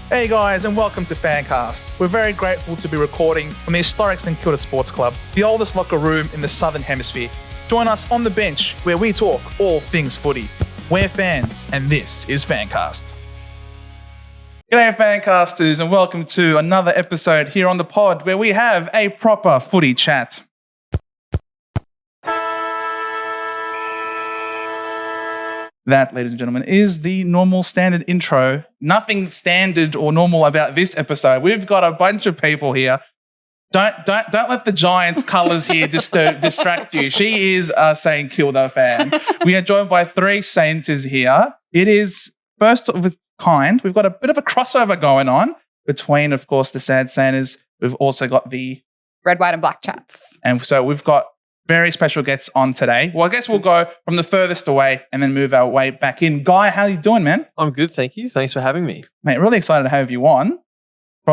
Hey guys, and welcome to FanCast. We're very grateful to be recording from the historic St Kilda Sports Club, the oldest locker room in the Southern Hemisphere. Join us on the bench where we talk all things footy. We're fans, and this is FanCast. G'day FanCasters, and welcome to another episode here on the pod where we have a proper footy chat. That, ladies and gentlemen, is the normal standard intro. Nothing standard or normal about this episode. We've got a bunch of people here. Don't let the Giants' colours here distract you. She is a St Kilda fan. We are joined by three Sainters here. It is first of its kind. We've got a bit of a crossover going on between, of course, the Sad Sainted. We've also got the Red, White and Black Chats. And so we've got very special guests on today. Well, I guess we'll go from the furthest away and then move our way back in. Guy, how you doing, man? I'm good, thank you. Thanks for having me. Mate, really excited to have you on.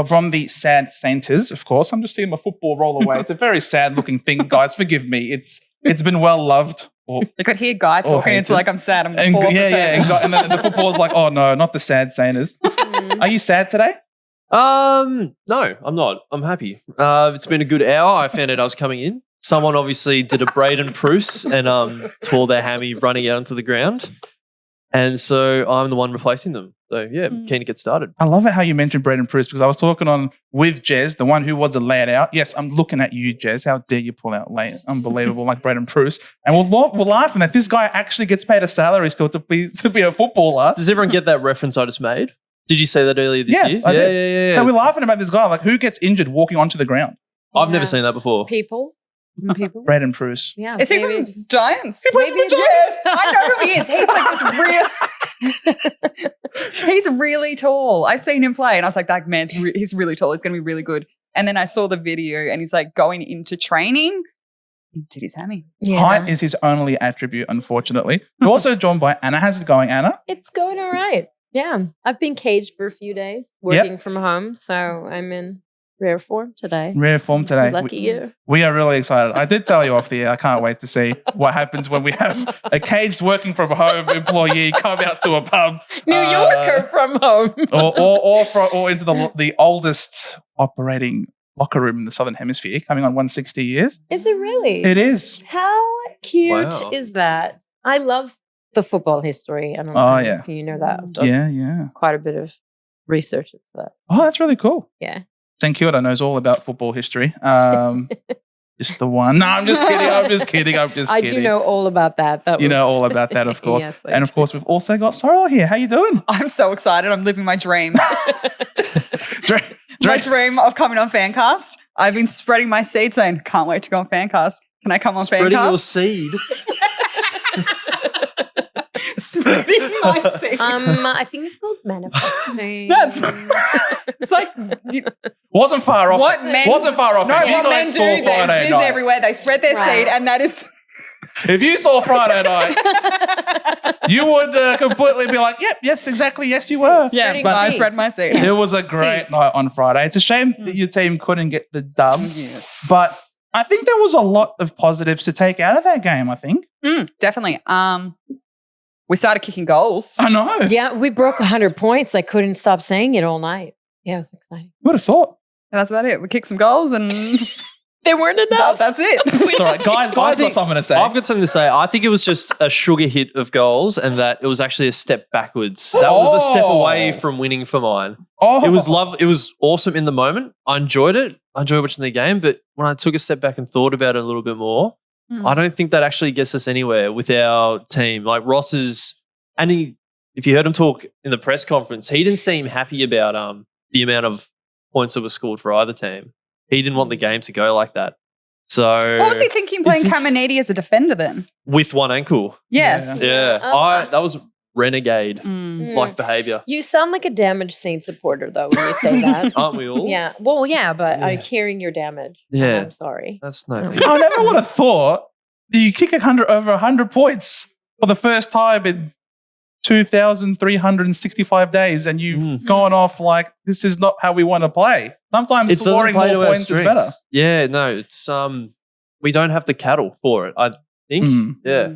From the Sad Sainters, of course. I'm just seeing my football roll away. It's a very sad-looking thing, guys. Forgive me. It's been well-loved. I could hear Guy talking. It's like, I'm sad. I'm and then the football's like, oh, no, not the Sad Sainters. Are you sad today? No, I'm not. I'm happy. It's been a good hour. I found out I was coming in. Someone obviously did a Braden Pruce and tore their hammy running out onto the ground. And so I'm the one replacing them. So, yeah, keen to get started. I love it how you mentioned Braden Pruce because I was talking on with Jez, the one who was a laid out. Yes, I'm looking at you, Jez. How dare you pull out late? Unbelievable, like Braden Pruce. And we're laughing that this guy actually gets paid a salary still to be a footballer. Does everyone get that reference I just made? Did you say that earlier this year? Yeah. So we're laughing about this guy. Like, who gets injured walking onto the ground? I've never seen that before. People. Braden Pruce. Yeah. Is he from Giants? He plays for the Giants. I know who he is. He's like this real. He's really tall. I've seen him play, and I was like, "That man's he's really tall. He's going to be really good." And then I saw the video, and he's like going into training. Did his hammy? Yeah. Height is his only attribute, unfortunately. We're also joined by Anna. How's it going, Anna? It's going all right. Yeah. I've been caged for a few days working from home, so I'm in rare form today. Lucky you. We are really excited. I did tell you off the air. I can't wait to see what happens when we have a caged working from home employee come out to a pub. New Yorker from home. or into the oldest operating locker room in the Southern Hemisphere, coming on 160 years. Is it really? It is. How cute is that? I love the football history. I don't know if you know that. I've done quite a bit of research into that. Oh, that's really cool. Yeah. St Kilda knows all about football history. Just the one. No, I'm just kidding. I do know all about that. You know all about that, of course. Yes, and of course, we've also got Sorrel here. How you doing? I'm so excited. I'm living my dream. My dream of coming on FanCast. I've been spreading my seed saying, can't wait to go on FanCast. Can I come on Spreading FanCast? your seed? Spreading my seed. I think it's called manifesting. It's like wasn't far off. Wasn't far off. No, if you what men guys do, saw they Friday jizz night, everywhere. They spread their seed, and that is. If you saw Friday night, you would completely be like, "Yep, yes, exactly, yes, you were." Yeah, but I spread my seed. It was a great night on Friday. It's a shame that your team couldn't get the dub, but I think there was a lot of positives to take out of that game. I think definitely. We started kicking goals. I know. Yeah, we broke 100 points. I couldn't stop saying it all night. Yeah, it was exciting. Who would have thought? And that's about it. We kicked some goals and they weren't enough. That's it. It's all right. Guys got something to say. I've got something to say. I think it was just a sugar hit of goals and that it was actually a step backwards. That was a step away from winning for mine. It was It was awesome in the moment. I enjoyed it. I enjoyed watching the game. But when I took a step back and thought about it a little bit more, I don't think that actually gets us anywhere with our team. Like Ross's, if you heard him talk in the press conference, he didn't seem happy about the amount of points that were scored for either team. He didn't want the game to go like that. So what was he thinking playing Caminiti as a defender then? With one ankle. Yes. Yeah. That was renegade-like behaviour. You sound like a damaged Saints supporter, though, when you say that. Aren't we all? Yeah. Well, yeah, but I'm hearing your damage. Yeah. I'm sorry. That's no I never would have thought that you kick over 100 points for the first time in 2,365 days and you've gone off like, this is not how we want to play. Sometimes scoring more points is better. Yeah, no, it's we don't have the cattle for it, I think. Yeah.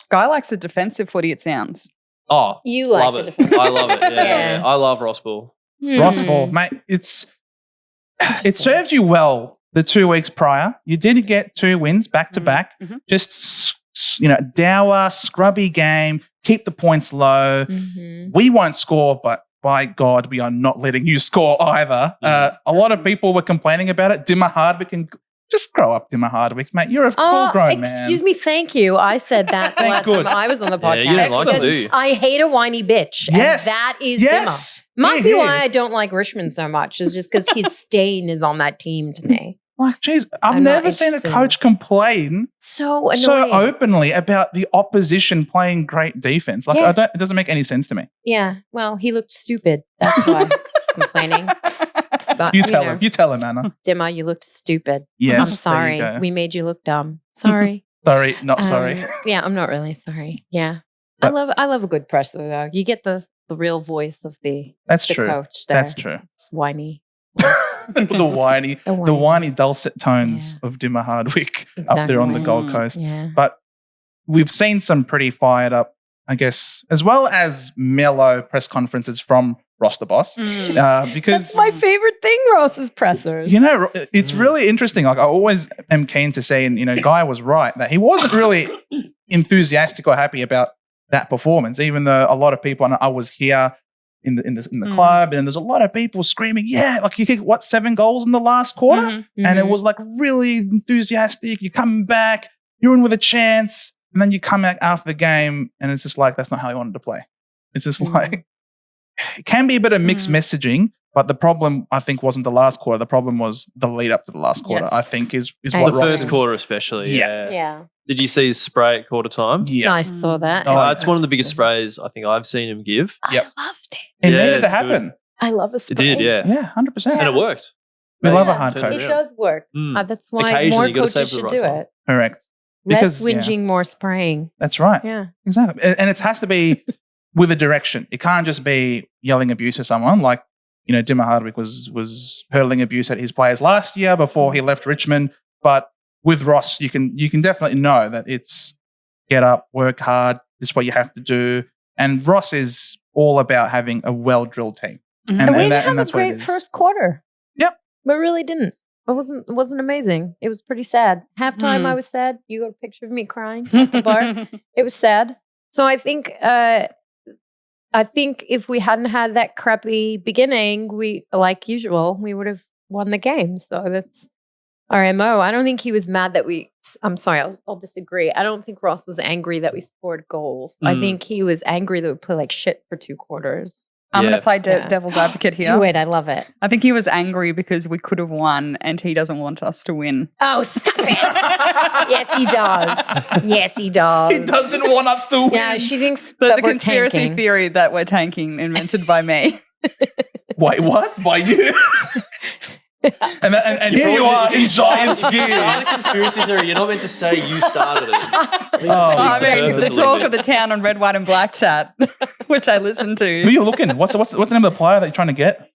Guy likes the defensive footy, it sounds. Oh, you like love the it. defense. I love it. Yeah. I love Ross Ball. Ross Ball, mate, it served you well the 2 weeks prior. You did get 2 wins back to back. Just, dour, scrubby game. Keep the points low. We won't score, but by God, we are not letting you score either. A lot of people were complaining about it. Dimmer Hardwick and just grow up, Dimmer Hardwick, mate. You're a full-grown man. Excuse me, thank you. I said that the last time I was on the podcast. Yeah, you don't like it, do you? I hate a whiny bitch. Yes. And that is Dimmer. Might be why I don't like Richmond so much, is just because his stain is on that team to me. Like, geez, I've never seen a coach complain so openly about the opposition playing great defense. Like, it doesn't make any sense to me. Yeah, well, he looked stupid. That's why he's complaining. But, you tell him, Anna. Dimmer, you looked stupid. Yes, I'm sorry. We made you look dumb. Sorry. Sorry, not sorry. Yeah, I'm not really sorry. Yeah. But I love a good press though. You get the real voice of the coach there. That's true. It's whiny. the whiny dulcet tones of Dimmer Hardwick up there on the Gold Coast. Yeah. But we've seen some pretty fired up, I guess, as well as mellow press conferences from Ross the Boss. Because that's my favorite thing, Ross's pressers. It's really interesting. Like, I always am keen to say, and Guy was right, that he wasn't really enthusiastic or happy about that performance, even though a lot of people, and I was here in the club, and there's a lot of people screaming, like you kicked 7 goals in the last quarter? And it was like really enthusiastic. You're coming back, you're in with a chance, and then you come back after the game, and it's just like, that's not how you wanted to play. It's just like, it can be a bit of mixed messaging, but the problem, I think, wasn't the last quarter. The problem was the lead up to the last quarter, I think, is what the first quarter especially. Yeah. Did you see his spray at quarter time? Yeah. I saw that. It's one of the biggest sprays I think I've seen him give. I loved it. It needed to happen. Good. I love a spray. It did, yeah. Yeah, 100%. And it worked. We love a hard coach. It does work. That's why more coaches should do it. Correct. Less whinging, more spraying. That's right. Yeah. Exactly. And it has to be with a direction. It can't just be yelling abuse at someone. Like, Dimmer Hardwick was hurling abuse at his players last year before he left Richmond. But with Ross, you can definitely know that it's get up, work hard. This is what you have to do. And Ross is all about having a well-drilled team. And we didn't have a great first quarter. Yep. But really didn't. It wasn't amazing. It was pretty sad. Halftime, I was sad. You got a picture of me crying at the bar. It was sad. So I think if we hadn't had that crappy beginning, we, like usual, we would have won the game. So that's our MO. I don't think he was mad that I'm sorry, I'll disagree. I don't think Ross was angry that we scored goals. I think he was angry that we played like shit for 2 quarters. I'm going to play devil's advocate here. Do it. I love it. I think he was angry because we could have won and he doesn't want us to win. Oh, stop it. Yes, he does. Yes, he does. He doesn't want us to win. Yeah, she thinks there's that a conspiracy theory that we're tanking invented by me. Wait, what? By you? and here you are in Giants gear. Start a conspiracy theory. You're not meant to say you started it. I mean, the talk of the town on Red, White and Black chat, which I listened to. Who are you looking? What's the name of the player that you're trying to get?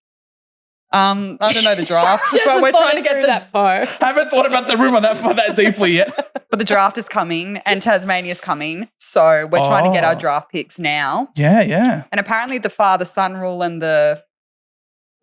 I don't know the draft, but we're trying to get that far. Haven't thought about the rumor that deeply yet. But the draft is coming and Tasmania's coming, so we're trying to get our draft picks now. Yeah. And apparently the father-son rule and the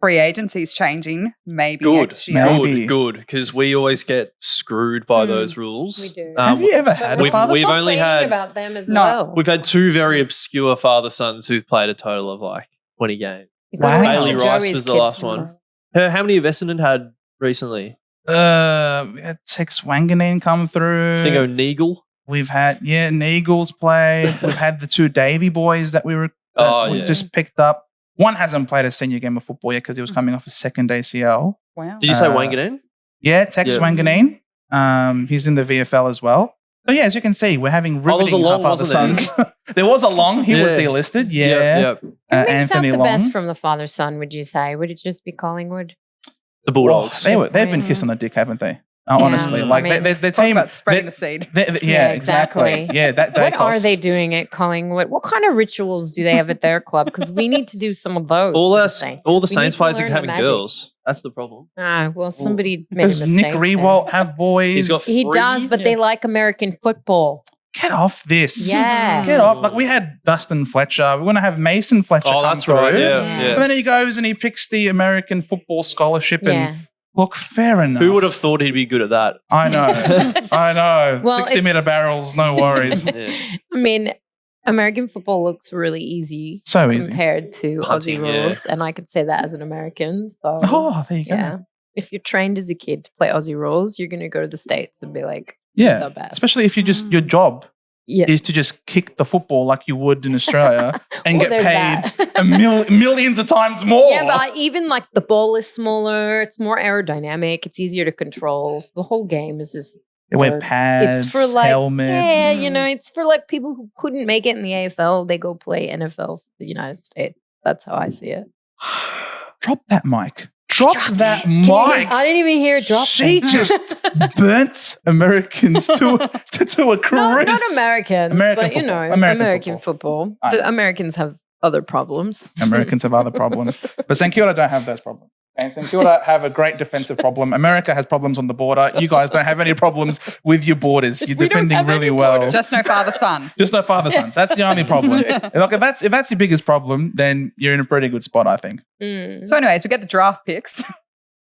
free agency is changing. Maybe next year. Good. Because we always get screwed by those rules. We do. Have you ever had a father-son? We've only had about them as well. We've had 2 very obscure father-sons who've played a total of like 20 games. Wow. Bailey Rice was the last one. How many have Essendon had recently? We had Tex Wanganeen come through. Thingo Neagle. We've had Neagle's played. We've had the 2 Davey boys that we just picked up. One hasn't played a senior game of football yet because he was coming off a second ACL. Wow. Did you say Wanganeen? Yeah, Tex Wanganeen. He's in the VFL as well. So yeah, as you can see, we're having riveting father-sons. There was a Long. He was delisted. Yeah. Who makes Anthony out the Long. best from the father-son, would you say? Would it just be Collingwood? The Bulldogs. They've been kissed on the dick, haven't they? Honestly, their team about spreading the seed. Exactly. Yeah, that what are they doing at Collingwood? What kind of rituals do they have at their club? Because we need to do some of those. All the Saints players are having girls. That's the problem. Somebody made a mistake. Does Nick Rewalt have boys? He's got 3. He does, but they like American football. get off this. Yeah. Get off. Like we had Dustin Fletcher. We're going to have Mason Fletcher Oh, come that's through. right. Yeah. And then he goes and he picks the American football scholarship and look, fair enough. Who would have thought he'd be good at that? I know. I know. Well, 60-meter barrels, no worries. Yeah. I mean, American football looks really easy So easy. compared to Punting, Aussie rules. And I could say that as an American. So, Oh, there you go. yeah. If you're trained as a kid to play Aussie rules, you're going to go to the States and be like, Yeah. the best. Especially if you just, your job Yeah. is to just kick the football like you would in Australia and Well, get there's paid that. millions of times more. Yeah, but even like the ball is smaller, it's more aerodynamic, it's easier to control. So the whole game is just They wear for- pads, it's for like helmets. yeah, you know, it's for like people who couldn't make it in the AFL. They go play NFL for the United States. That's how I see it. Drop that mic. Drop that Can you hear- mic. I didn't even hear it drop. She just burnt Americans to a crisp. Not Americans, American but you football. know, American American football. I The know. Americans have other problems. Americans have other problems. But St Kilda don't have those problems. Okay? St Kilda have a great defensive problem. America has problems on the border. You guys don't have any problems with your borders. You're We don't defending have really any well. border. Just no father-son. Just no father sons. That's the only problem. Like if that's your biggest problem, then you're in a pretty good spot, I think. Mm. So anyways, we get the draft picks.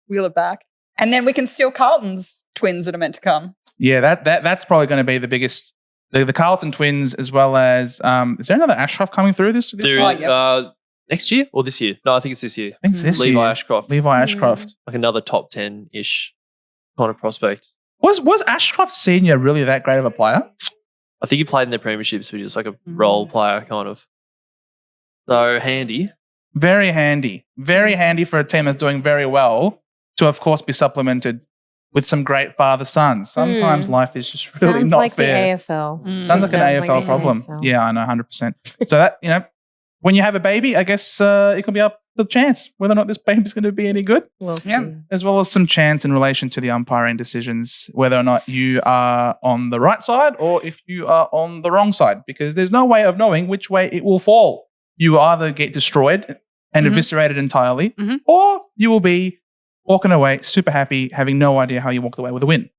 Wheel it back. And then we can steal Carlton's twins that are meant to come. Yeah, that's probably going to be the biggest. The Carlton twins, as well as is there another Ashcroft coming through this? There, Oh, yep. next year or this year? No, I think it's this year. I think it's this Levi year. Ashcroft. Levi Ashcroft. Like another top 10-ish kind of prospect. Was Ashcroft Senior really that great of a player? I think he played in their premierships, but he was like a role player kind of. So handy. Very handy. Very handy for a team that's doing very well to, of course, be supplemented with some great father-sons. Sometimes life is just really Sounds not like fair. the AFL. Sounds like an Sounds AFL an problem. AFL. Yeah, I know, 100%. So that, when you have a baby, I guess it can be up to the chance whether or not this baby's going to be any good, We'll see. Yeah. as well as some chance in relation to the umpiring decisions, whether or not you are on the right side or if you are on the wrong side, because there's no way of knowing which way it will fall. You either get destroyed and eviscerated entirely, or you will be walking away super happy, having no idea how you walked away with a win.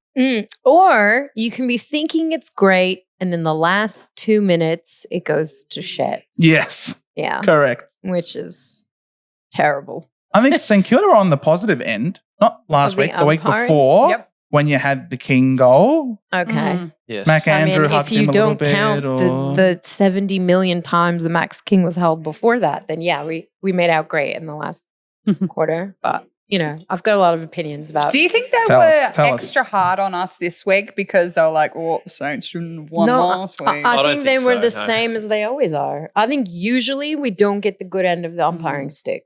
Or you can be thinking it's great, and then the last 2 minutes, it goes to shit. Yes, Yeah. correct. Which is terrible. I think St Kilda are on the positive end, not last Of the week, the week umpiring? before, Yep. when you had the King goal. Okay. Yes. Mac I Andrew mean, hugged if you him a little don't bit. count or... the 70 million times the Max King was held before that, then yeah, we made out great in the last quarter. But, I've got a lot of opinions about Do you think they Tell were us. extra hard on us this week because they were like, Saints shouldn't have won last week? I I don't think they think were so, the no. same as they always are. I think usually we don't get the good end of the umpiring stick.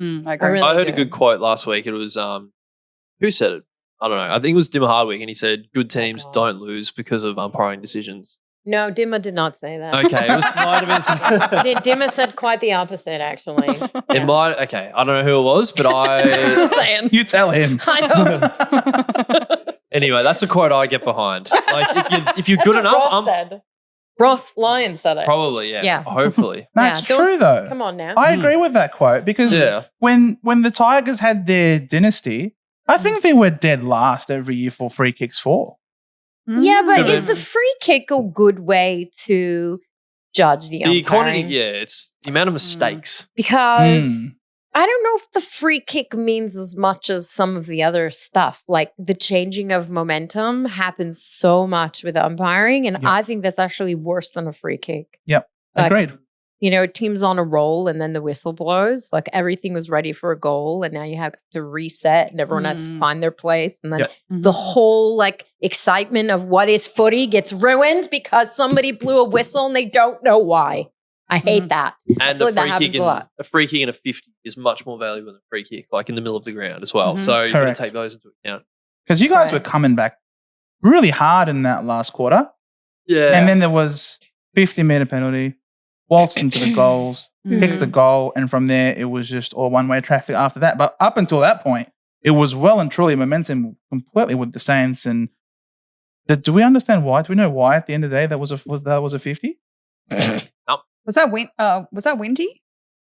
I I agree. really I heard a do. good quote last week. It was who said it? I don't know. I think it was Dimmer Hardwick, and he said, "Good teams God. don't lose because of umpiring decisions." No, Dimmer did not say that. Okay, it might have been some. Dimmer said quite the opposite, actually. It might. Okay, I don't know who it was, but Just saying. You tell him. I know. Anyway, that's a quote I get behind. Like if you're That's good what enough, Ross said. Ross Lyon said it. probably yes. Yeah. Hopefully. That's Yeah, don't- true, though. Come on now. I agree with that quote because Yeah. when the Tigers had their dynasty, I think they were dead last every year for free kicks for. Yeah, but Good is the man. free kick a good way to judge the The umpiring? quantity, yeah, it's the amount of mistakes. Because Mm. I don't know if the free kick means as much as some of the other stuff. Like the changing of momentum happens so much with umpiring, and Yep. I think that's actually worse than a free kick. Yep, Like, agreed. Team's on a roll and then the whistle blows. Like everything was ready for a goal, and now you have to reset, and everyone has to find their place, and then Yeah. the whole excitement of what is footy gets ruined because somebody blew a whistle and they don't know why. I hate that. And feel a like that free happens kick a and lot. a free kick and a 50 is much more valuable than a free kick, like in the middle of the ground as well. Mhm. So you've got Correct. to take those into account. Because you guys Right. were coming back really hard in that last quarter. Yeah. And then there was 50-meter penalty, waltzed into the goals, kicked the goal, and from there it was just all one-way traffic after that. But up until that point, it was well and truly momentum completely with the Saints. And do we understand why? Do we know why at the end of the day that was a 50? Was that windy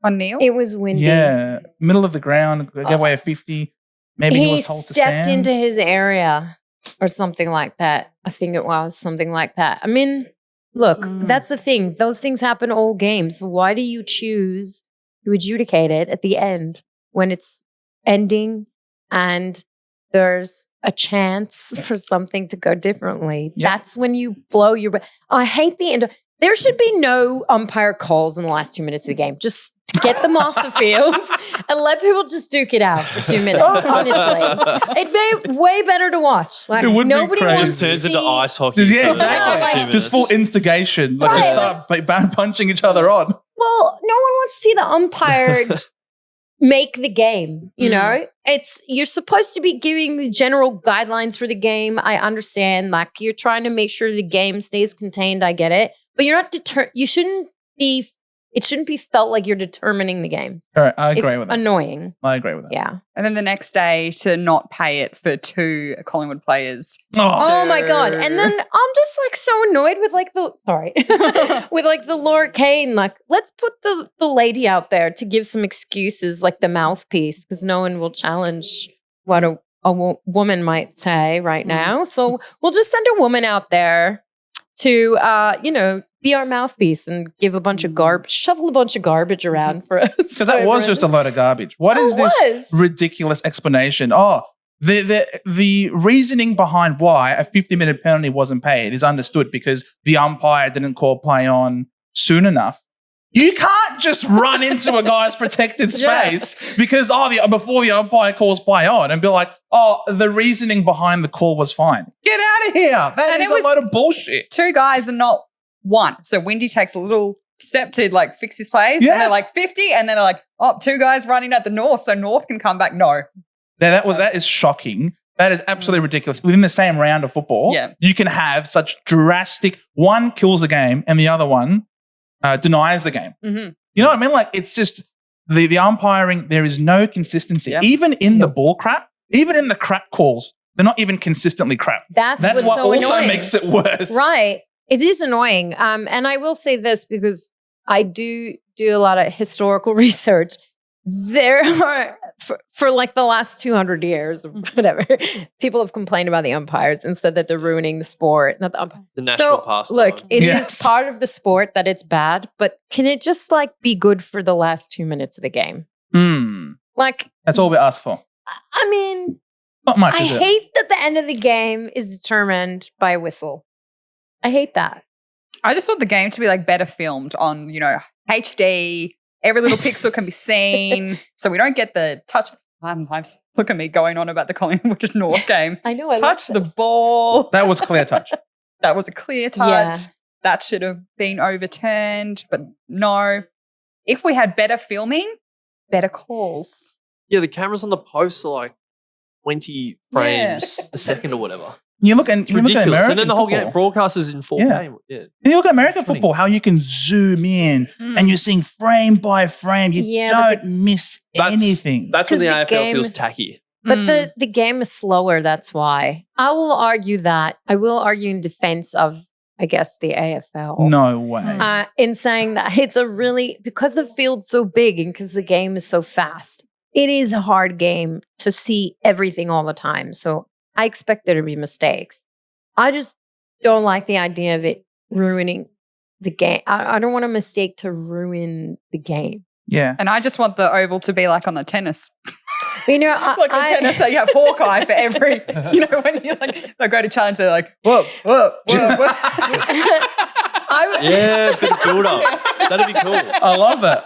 on Neil? It was windy. Yeah, middle of the ground, gave away a 50. Maybe he was told to stepped stand. into his area. or something like that. I think it was something like that. I mean, look, that's the thing. Those things happen all games. Why do you choose to adjudicate it at the end when it's ending and there's a chance for something to go differently? Yep. That's when you blow your... I hate the end. There should be no umpire calls in the last 2 minutes of the game. Just get them off the field and let people just duke it out for 2 minutes. Honestly, it'd be way better to watch. Like It would be nobody crazy. wants Just to turns see, into ice hockey. Yeah, for the exactly. last 2 Just minutes. full instigation. Like, just start punching each other on. Well, no one wants to see the umpire make the game. You know, you're supposed to be giving the general guidelines for the game. I understand. Like you're trying to make sure the game stays contained. I get it, but you're not You shouldn't be. It shouldn't be felt like you're determining the game. All right, I agree It's with that. annoying. I agree with that. Yeah. And then the next day to not pay it for 2 Collingwood players. Oh my God. And then I'm just like so annoyed with like with like the Laura Kane. Like, let's put the lady out there to give some excuses, like the mouthpiece, because no one will challenge what a woman might say right now. So we'll just send a woman out there to, be our mouthpiece and give a bunch of shovel a bunch of garbage around for us. Because that was just a load of garbage. What is this ridiculous explanation? Oh, the reasoning behind why a 50-minute penalty wasn't paid is understood because the umpire didn't call play on soon enough. You can't just run into a guy's protected space because before the umpire calls play on and be like, the reasoning behind the call was fine. Get out of here. That is a load of bullshit. 2 guys and not 1. So Windy takes a little step to like fix his plays. Yeah. And they're like 50. And then they're like, 2 guys running at the North. So North can come back. No. That is shocking. That is absolutely ridiculous. Within the same round of football, you can have such drastic, one kills the game and the other one denies the game. Mm-hmm. You know what I mean? Like it's just the umpiring, there is no consistency. Yep. Even in the ball crap, even in the crap calls, they're not even consistently crap. That's what so also annoying. makes it worse. Right. It is annoying. And I will say this because I do a lot of historical research. There are, for like the last 200 years or whatever, people have complained about the umpires and said that they're ruining the sport. Not the umpires. The national pastime. Look, it Yes. is part of the sport that it's bad, but can it just like be good for the last 2 minutes of the game? Like, That's all we ask for. I mean, Not much, I is it? hate that the end of the game is determined by a whistle. I hate that. I just want the game to be like better filmed on, HD. Every little pixel can be seen. So we don't get the touch. Look at me going on about the Collingwood North game. I know. I Touch love the ball. That was clear touch. That was a clear touch. Yeah. That should have been overturned. But no. If we had better filming, better calls. Yeah, the cameras on the posts are like 20 frames a second or whatever. You look at Ridiculous. American And then the whole football. game broadcasters in 4K. Yeah. And you look at American football, how you can zoom in and you're seeing frame by frame. You don't miss anything. That's when the 'Cause the AFL game- feels tacky. But the game is slower, that's why. I will argue in defense of, I guess, the AFL. No way. In saying that it's because the field's so big and because the game is so fast, it is a hard game to see everything all the time. So I expect there to be mistakes. I just don't like the idea of it ruining the game. I don't want a mistake to ruin the game. Yeah. And I just want the oval to be like on the tennis. You know, Like on tennis, so you have Hawkeye for every, when you they go to challenge, they're like, whoa, whoa, whoa, whoa. Yeah, bit of build up. That'd be cool. I love that.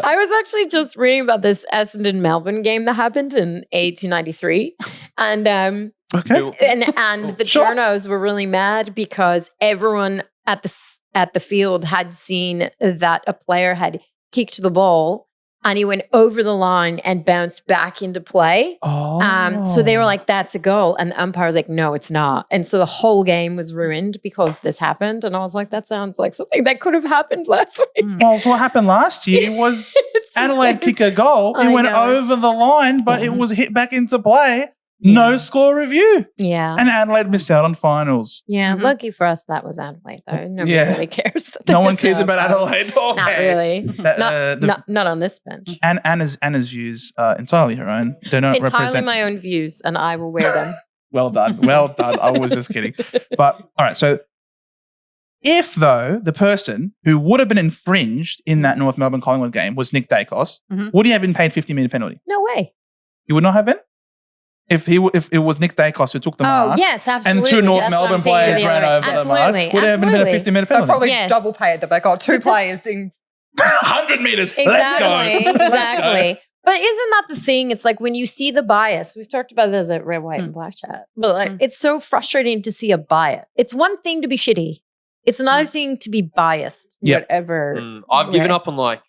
I was actually just reading about this Essendon Melbourne game that happened in 1893. And Okay. and the Sure. journos were really mad because everyone at the field had seen that a player had kicked the ball and he went over the line and bounced back into play. So they were like, that's a goal. And the umpire was like, no, it's not. And so the whole game was ruined because this happened. And I was like, that sounds like something that could have happened last week. Well, what happened last year was Adelaide kick a goal. It I went know. over the line, but it was hit back into play. No score review. Yeah. And Adelaide missed out on finals. Yeah. Lucky for us, that was Adelaide, though. Nobody really cares. that they No one missed cares out about on Adelaide. Not Okay. really. Not on this bench. And Anna's views are entirely her own. They don't Entirely represent. my own views, and I will wear them. Well done. I was just kidding. But all right, so if though the person who would have been infringed in that North Melbourne Collingwood game was Nick Dacos, would he have been paid 50-metre penalty? No way. He would not have been? If it was Nick Dacos who took the mark. Yes, absolutely. And two North Melbourne players ran over the mark, would it have been a 50-metre They penalty? probably double paid them. They got two players in 100 metres. Exactly. Let's go. Exactly. But isn't that the thing? It's like when you see the bias, we've talked about this at Red, White, and Black Chat, but like, it's so frustrating to see a bias. It's one thing to be shitty. It's another thing to be biased. Yep. Whatever. I've given up on like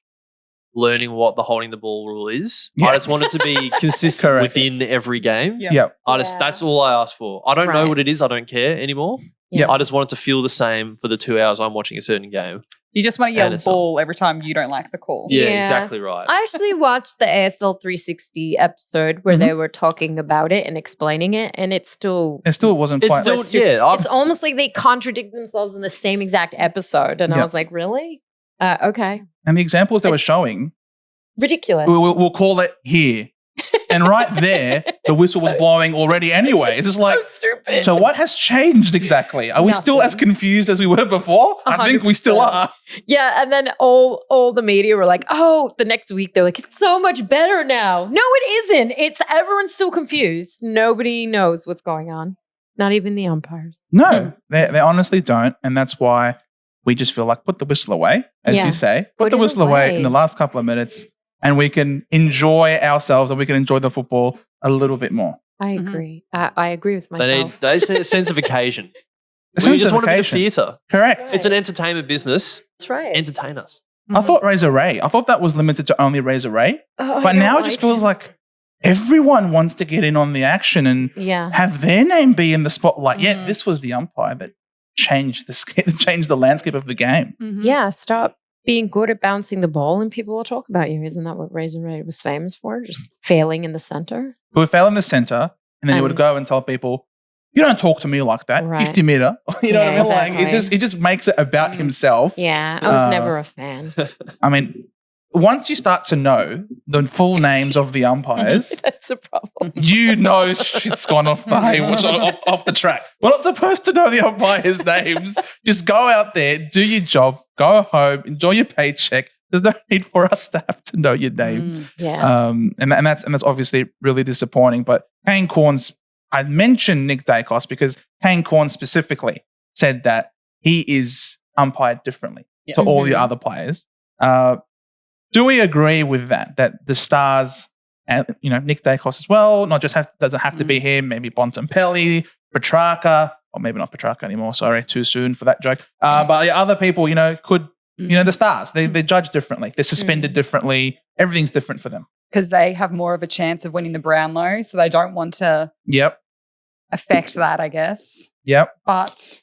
learning what the holding the ball rule is. Yeah. I just want it to be consistent within every game. Yep. That's all I ask for. I don't know what it is. I don't care anymore. Yep. I just want it to feel the same for the 2 hours I'm watching a certain game. You just want to yell ball every time you don't like the call. Yeah, exactly right. I actually watched the AFL 360 episode where they were talking about it and explaining it, and it still wasn't quite. It's almost like they contradict themselves in the same exact episode, and I was like, really? Okay. And the examples they were showing, ridiculous. We'll call it here. And right there, the whistle was blowing already anyway. It's just like, so stupid. So what has changed exactly? Are we still as confused as we were before? 100%. I think we still are. Yeah, and then all the media were like, oh, the next week they're like, it's so much better now. No, it isn't. Everyone's still confused. Nobody knows what's going on. Not even the umpires. No, they honestly don't. And that's why we just feel like put the whistle away, as you say. Put the whistle away in the last couple of minutes. And we can enjoy ourselves and we can enjoy the football a little bit more. I agree. I agree with myself. They need a sense of occasion. We just want a bit of theatre. Correct. Right. It's an entertainment business. That's right. Entertain us. I thought Razor Ray. I thought that was limited to only Razor Ray. But now it just feels like everyone wants to get in on the action and have their name be in the spotlight. Yeah, this was the umpire that changed the landscape of the game. Yeah, stop being good at bouncing the ball and people will talk about you. Isn't that what Razor Ray was famous for? Just failing in the center? Who would fail in the center and then he would go and tell people, you don't talk to me like that, 50 meter. You know what I mean? Exactly. Like, it just makes it about himself. Yeah, I was never a fan. I mean, once you start to know the full names of the umpires, that's a problem. You know shit's gone off the track. We're not supposed to know the umpires' names. Just go out there, do your job, go home, enjoy your paycheck. There's no need for us to have to know your name. And that's obviously really disappointing. But Kane Cornes, I mentioned Nick Dacos because Kane Cornes specifically said that he is umpired differently to all the other players. Do we agree with that? That the Stars, and Nick Dacos as well, doesn't have to be him. Maybe Bontempelli, Petrarca, or maybe not Petrarca anymore. Sorry, too soon for that joke. But other people, could the Stars. They judge differently. They're suspended differently. Everything's different for them because they have more of a chance of winning the Brownlow, so they don't want to. Affect that, I guess. But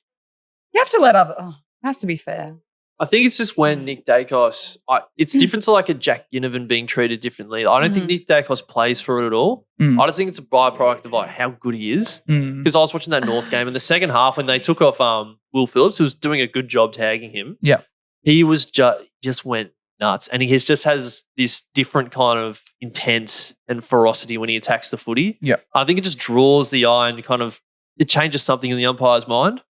you have to let it has to be fair. I think it's just when Nick Dacos, it's different to like a Jack Ginnivan being treated differently. I don't think Nick Dacos plays for it at all. I just think it's a byproduct of like how good he is. Because I was watching that North game in the second half when they took off Will Phillips, who was doing a good job tagging him. He was just went nuts, and he has this different kind of intent and ferocity when he attacks the footy. I think it just draws the eye and it changes something in the umpire's mind.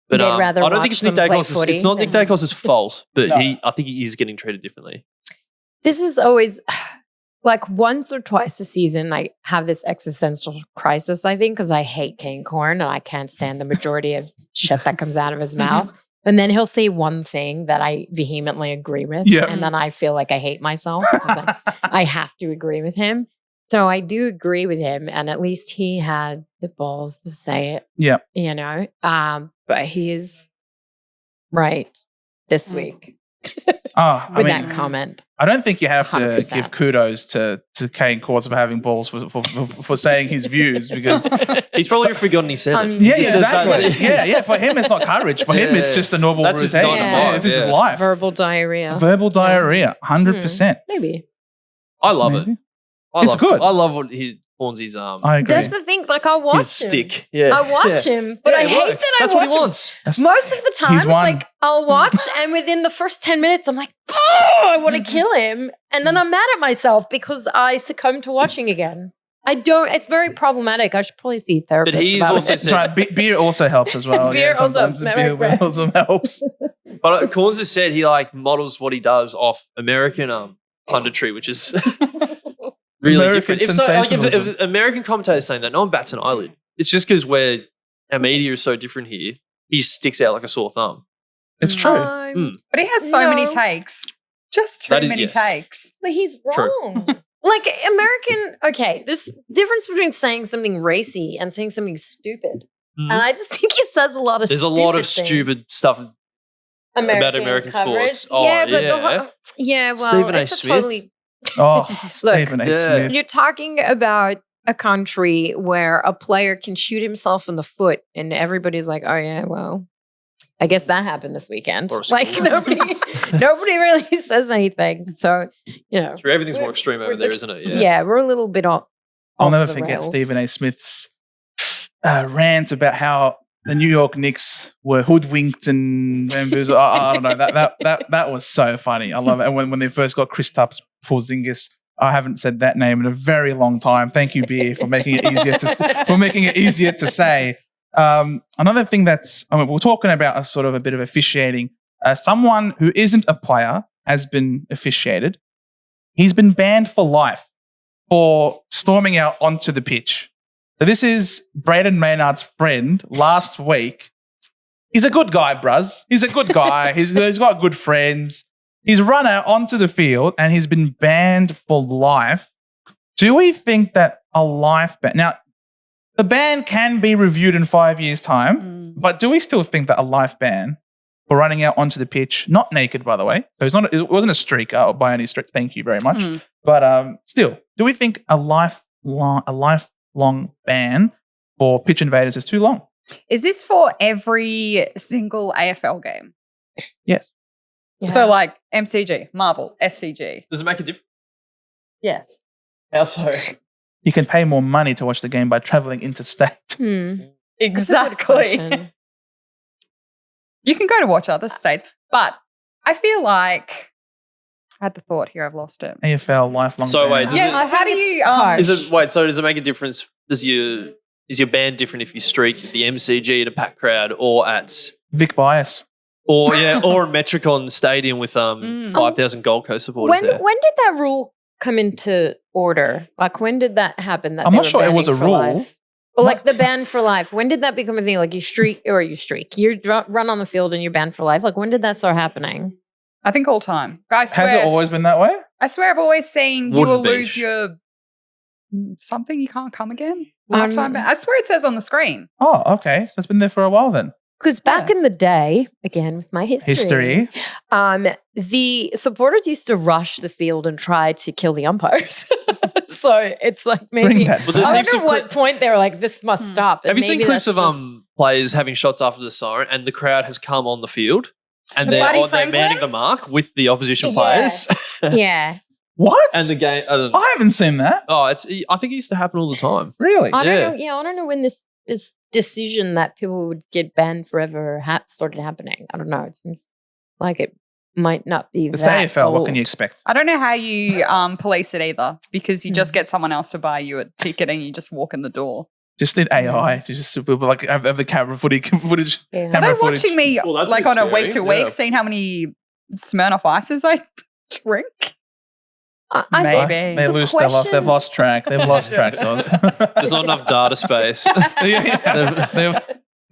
But I don't think it's Nick Dacos. It's not Nick Dacos' fault, but I think he is getting treated differently. This is always like once or twice a season I have this existential crisis, I think, because I hate Kane Cornes and I can't stand the majority of shit that comes out of his mouth. And then he'll say one thing that I vehemently agree with. And then I feel like I hate myself because I have to agree with him. So I do agree with him, and at least he had the balls to say it. But he is right this week with that comment. I don't think you have 100%. To give kudos to Kane Cornes for having balls for saying his views because he's probably forgotten he said it. Exactly. For him, it's not courage. For him, it's just a normal routine. It's his life. Verbal diarrhea. 100%. Maybe. I love it. It's good. I love what Cornes is. I agree. That's the thing. Like, I'll watch his him. stick. I watch him, but I hate that That's I watch what he wants. Most of the time, it's like I'll watch, and within the first 10 minutes, I'm like, I want to kill him. And then I'm mad at myself because I succumb to watching again. It's very problematic. I should probably see a therapist. But he's about also it. said- That's right. Beer also helps as well. Beer also- sometimes the beer right. also helps. But Corns has said he like models what he does off American punditry, which is really American different. If sensationalism. American commentators saying that, no one bats an eyelid. It's just because our media is so different here. He sticks out like a sore thumb. It's true. But he has so many No. takes. Just too That is- many yes. takes. But he's True. wrong. Like American, okay, there's difference between saying something racy and saying something stupid. Mhm. And I just think he says a lot of There's a stupid lot of things. stupid stuff about American coverage. sports. Oh, yeah, but yeah. well, Stephen A. it's a Smith. totally Oh, Stephen A. Yeah. Smith. You're talking about a country where a player can shoot himself in the foot and everybody's like, oh yeah, well, I guess that happened this weekend. Or a Like school. nobody really says anything. So, True, everything's more we're- extreme over we're there, the- isn't it? Yeah, we're a little bit off. I'll off never the forget rails. Stephen A. Smith's rant about how the New York Knicks were hoodwinked and bamboozled. I don't know. That was so funny. I love it. And when they first got Kristaps Porzingis, I haven't said that name in a very long time. Thank you, Beer, for making it easier to say. Another thing we're talking about a sort of a bit of officiating. Someone who isn't a player has been officiated. He's been banned for life for storming out onto the pitch. So this is Braden Maynard's friend last week. He's a good guy, bruz. He's a good guy. He's got good friends. He's run out onto the field and he's been banned for life. Do we think that a life ban... Now, the ban can be reviewed in 5 years' time, but do we still think that a life ban for running out onto the pitch, not naked, by the way, so it wasn't a streaker by any stretch, thank you very much, but still, do we think a lifelong ban for pitch invaders is too long? Is this for every single AFL game? Yes. Yeah. So like MCG, Marvel, SCG. Does it make a difference? Yes. How so? You can pay more money to watch the game by traveling interstate. That's a good Exactly. question. You can go to watch other states, but I feel like I had the thought here. I've lost it. AFL lifelong So ban. wait, does Yeah. it- How do you? So does it make a difference? Is your band different if you streak at the MCG at a packed crowd or at Vic Bias. or Metricon Stadium with 5,000 Gold Coast supporters When there? did that rule come into order? Like when did that happen? That I'm they not were sure it was banning a for rule. life? Or like the ban for life. When did that become a thing? Like you run on the field and you're banned for life. Like when did that start happening? I think all time. I Has swear. it always been that way? I swear I've always seen you Wooden will lose beach. your something you can't come again. Lifetime ban. I swear it says on the screen. Oh, okay. So it's been there for a while then. Because back in the day, again with my history, the supporters used to rush the field and try to kill the umpires. So it's like Bring maybe that Well, there's I heaps wonder of what point they were like, this must stop. Have you seen Maybe clips that's of just- players having shots after the siren and the crowd has come on the field and The Bloody they're Franklin? manning the mark with the opposition Yeah. players Yeah. What? and the game? I haven't seen that. I think it used to happen all the time. Really? I don't Yeah. know. Yeah, I don't know when this decision that people would get banned forever started happening. I don't know. It seems like it might not be It's that AFL. What old. can you expect? I don't know how you police it either because you just get someone else to buy you a ticket and you just walk in the door. Just need AI to just like have the camera footage. Yeah. Are Camera they footage. watching me Well, that's like a on bit a week to scary, week, yeah. seeing how many Smirnoff Ices I drink? I think Maybe. They the lose. question- They've lost track. They've lost track. Soz. There's not enough data space.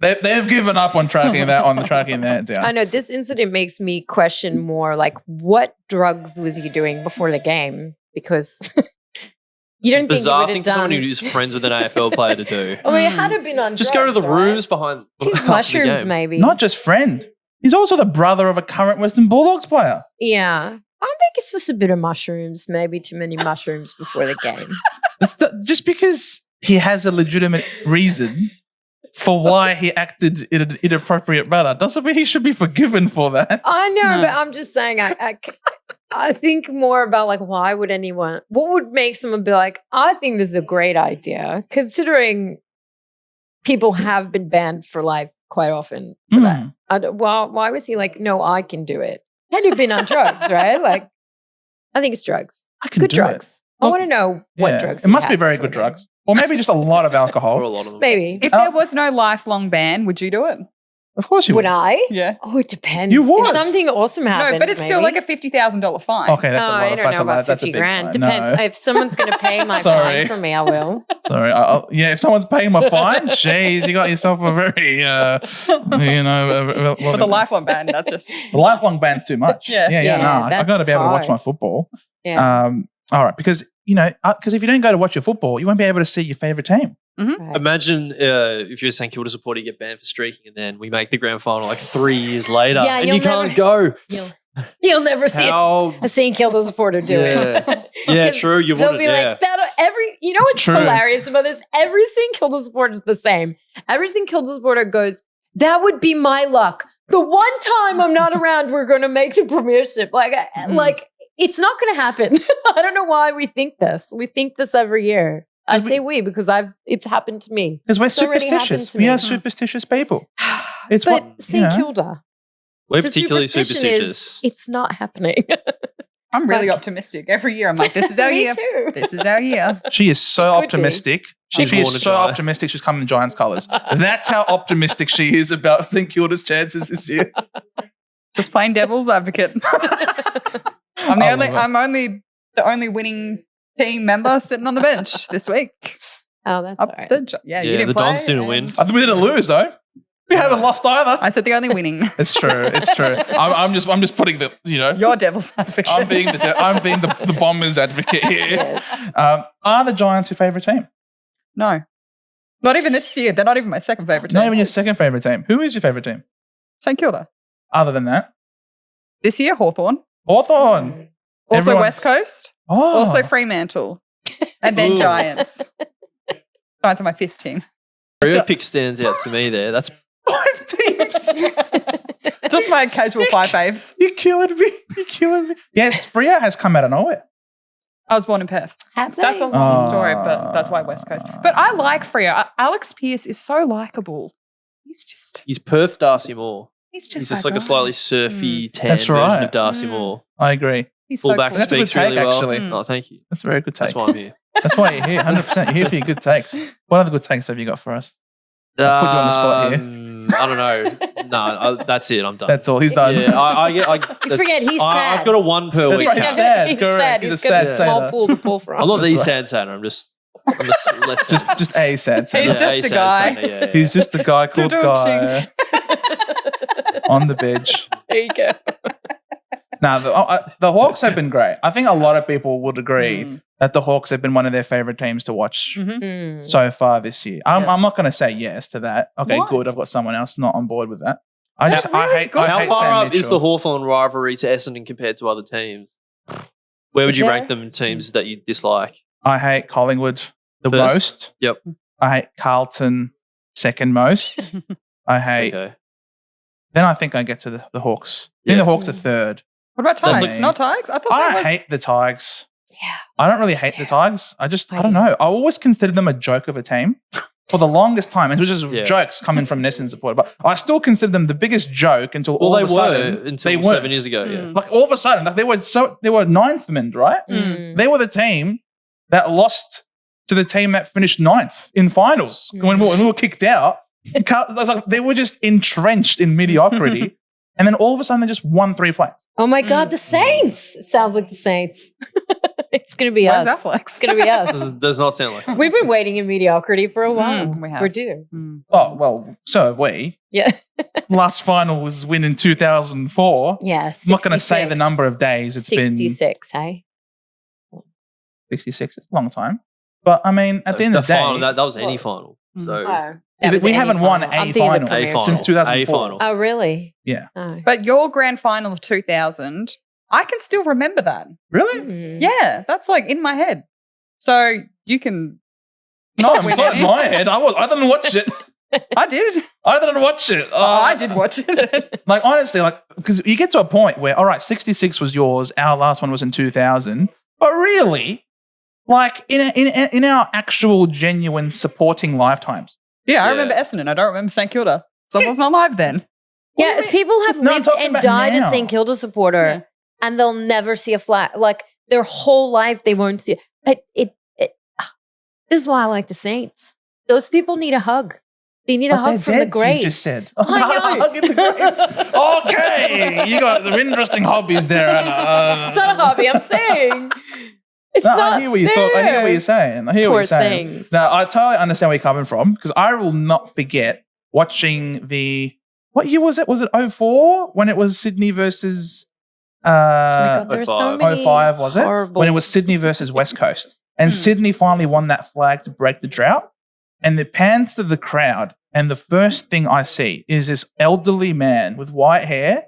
They've given up on tracking that down. I know this incident makes me question more like what drugs was he doing before the game? Because you don't Bizarre think thing he would for have someone done. who's friends with an AFL player to do. I mean, it had to have been on. Just go to the drugs, right? rooms behind I think after the mushrooms, game. maybe. Not just friend. He's also the brother of a current Western Bulldogs player. Yeah. I think it's just a bit of mushrooms, maybe too many mushrooms before the game. Just because he has a legitimate reason for why he acted in an inappropriate manner doesn't mean he should be forgiven for that. I know, No. but I'm just saying, I think more about like, why would anyone, what would make someone be like, I think this is a great idea, considering people have been banned for life quite often for that. Why was he like, no, I can do it? Had you been on drugs, right? Like, I think it's drugs. I can Good do drugs. I want to know what drugs. It must he be had very before good the game. drugs. Or maybe just a lot of Or a alcohol. lot of them. Maybe. If there was no lifelong ban, would you do it? Of course you Would would. I? Yeah. Oh, it depends. You would. If something awesome happened. No, but it's still maybe. like a $50,000 fine. Okay, that's a lot I of don't that's know a lot. about That's a 50 big grand. fine. Depends. No. If someone's going to pay my Sorry. fine for me, I will. Sorry. Yeah, if someone's paying my fine, jeez, you got yourself a very, For the lifelong ban, that's just The lifelong ban's too much. Yeah. No, I that's got to be able to watch hard. my football. Yeah. All right, because if you don't go to watch your football, you won't be able to see your favorite team. Right. Imagine if you're a St Kilda supporter, you get banned for streaking, and then we make the grand final like 3 years later, Yeah, and you'll you can't never- go. You'll never see How? a St Kilda supporter do it. Yeah, 'Cause true. You They'll wouldn't. be Yeah. like, you know what's true. hilarious about this? Every St Kilda supporter is the same. Every St Kilda supporter goes, that would be my luck. The one time I'm not around, we're going to make the premiership. Like it's not going to happen. I don't know why we think this. We think this every year. I say we because it's happened to me. Because we're It's already happened superstitious. to We me. are superstitious people. It's But what St Kilda, We're the particularly superstition is superstitious. it's not happening. I'm really Like- optimistic. Every year I'm like, this is our Me year. too. This is our year. She is so It could be. optimistic. She She's born is a so Giant. optimistic. She's coming in Giants colours. That's how optimistic she is about St Kilda's chances this year. Just playing devil's advocate. I'm I love it. the only winning team member sitting on the bench this week. Oh, that's all right. You Yeah, didn't the play. Dons didn't and- win. I think we didn't lose though. We haven't lost either. I said the only winning. It's true. It's true. I'm just putting the You're devil's advocate. I'm being the Bombers advocate here. Yes. Are the Giants your favourite team? No. Not even this year. They're not even my second favourite team. Not even your second favourite team. Who is your favourite team? St Kilda. Other than that, This year, Hawthorn. Hawthorn. Also Everyone's- West Coast. Oh, Also Fremantle. And then Ooh. Giants. Giants are my fifth team. Real pick stands out to me there. That's 5 teams. Just my casual five faves. You're killing me. You're killing me. Yes, Freo has come out of nowhere. I was born in Perth. Have they? That's a long story, but that's why West Coast. But I like Freo. Alex Pearce is so likable. he's Perth Darcy Moore. He's He's just just like a guy. slightly surfy, tan That's version right. of Darcy Mm. Moore. I agree. He's so Fullback cool. That's a good speaks really take, well. actually. Mm. Oh, thank you. That's a very good take. That's why I'm here. That's why you're here. 100%. You're here for your good takes. What other good takes have you got for us? I'll put you on the spot here. I don't know. No, that's it. I'm done. That's all. He's done. Yeah, I forget he's I've sad. got a one per That's week. right, count. he's sad. He's Correct. sad. He's He's a got sad a small sailor. pool to pull from. I'm not That's the right. sad Santa. I'm the less sad. just a sad. He's Santa. just a sad guy. Santa, yeah. He's just the guy called Da-dum-ching. Guy on the bench. There you go. Now, the Hawks have been great. I think a lot of people would agree Mm. that the Hawks have been one of their favourite teams to watch Mhm. Mm. so far this year. I'm Yes. not going to say yes to that. Okay, Why? good. I've got someone else not on board with that. I hate How hate far Sam up is Mitchell. the Hawthorn rivalry to Essendon compared to other teams? Where would Is you there? rank them in teams that you dislike? I hate Collingwood the First? most. Yep. I hate Carlton second most. I hate. Okay. Then I think I get to the Hawks. I think Yeah. the Hawks are third. What about That's Tigers? like- Not Tigers? I thought I that was... hate the Tigers. Yeah. I don't really hate the Tigers. I I don't do. know. I always considered them a joke of a team for the longest time. It was just Yeah. jokes coming from an Essendon supporter. But I still considered them the biggest joke until Well, all they of a were sudden until they 7 weren't. years ago. Yeah. Mm. Like all of a sudden, like they were ninth men, right? Mm. They were the team that lost to the team that finished ninth in finals when we were kicked out. It was like they were just entrenched in mediocrity. And then all of a sudden, they just won 3 flags. Oh my God, the Saints. It sounds like the Saints. It's going to be Where's us. that flex? It's going to be us. Does not sound like it. We've been waiting in mediocrity for a while. We have. We're due. Mm. Oh, well, so have we. Yeah. Last final was win in 2004. Yeah. I'm not going to say the number of days. It's been 66, hey? 66. It's a long time. But I mean, at the end of the day, final, that was any Well, final. Mm. So That was we any haven't won final. a I'm thinking of the final. a Premier final Since 2004. A final. Oh, really? Yeah. Oh. But your grand final of 2000, I can still remember that. Really? Mm. Yeah, that's like in my head. So you can No, not I'm win not in any. my head. I didn't watch it. I did. I didn't watch it. I did watch it. Like, honestly, like, because you get to a point where, all right, 66 was yours. Our last one was in 2000. But really, like, in our actual, genuine supporting lifetimes. Yeah, I Yeah. remember Essendon. I don't remember St Kilda. So I wasn't alive then. Yeah, as people have No, I'm lived talking and about died now. a St Kilda supporter Yeah. and they'll never see a flag. Like, their whole life they won't see it. This is why I like the Saints. Those people need a hug. They need a hug from the grave. You just said. I know. Hug in the grave. Okay, you got some interesting hobbies there, Anna. It's not a hobby. I'm saying it's No, not I hear what you're there. I hear what you're saying. Poor things. No, I totally understand where you're coming from because I will not forget watching what year was it? Was it 04 when it was Sydney versus Oh my God, there are so 05. many 05 was it? horrible- When it was Sydney versus West Coast. And Sydney finally won that flag to break the drought. And it pans to the crowd. And the first thing I see is this elderly man with white hair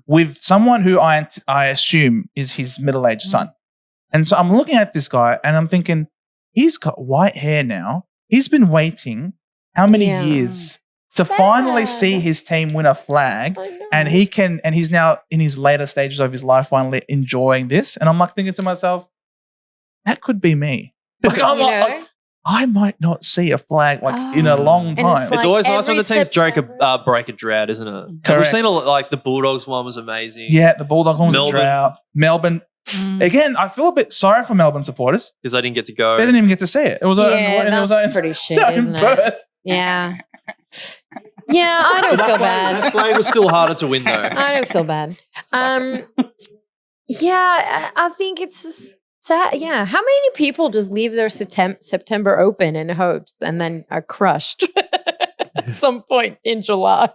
with someone who I assume is his middle-aged son. And so I'm looking at this guy and I'm thinking, he's got white hair now. He's been waiting how many years to finally see his team win a flag. And he's now in his later stages of his life finally enjoying this. And I'm like thinking to myself, that could be me. Like, I might not see a flag in a long time. It's always nice when the teams break September. a drought, isn't it? And Correct. we've seen the Bulldogs one was amazing. Yeah, the Bulldogs one was a Melbourne. drought. Melbourne. Again, I feel a bit sorry for Melbourne supporters. Because they didn't get to go. They didn't even get to see it. It was that's pretty shit, isn't it? Yeah. Yeah, I don't feel bad. That flag was still harder to win though. I don't feel bad. Yeah, I think it's just sad. Yeah. How many people just leave their September open in hopes and then are crushed at some point in July?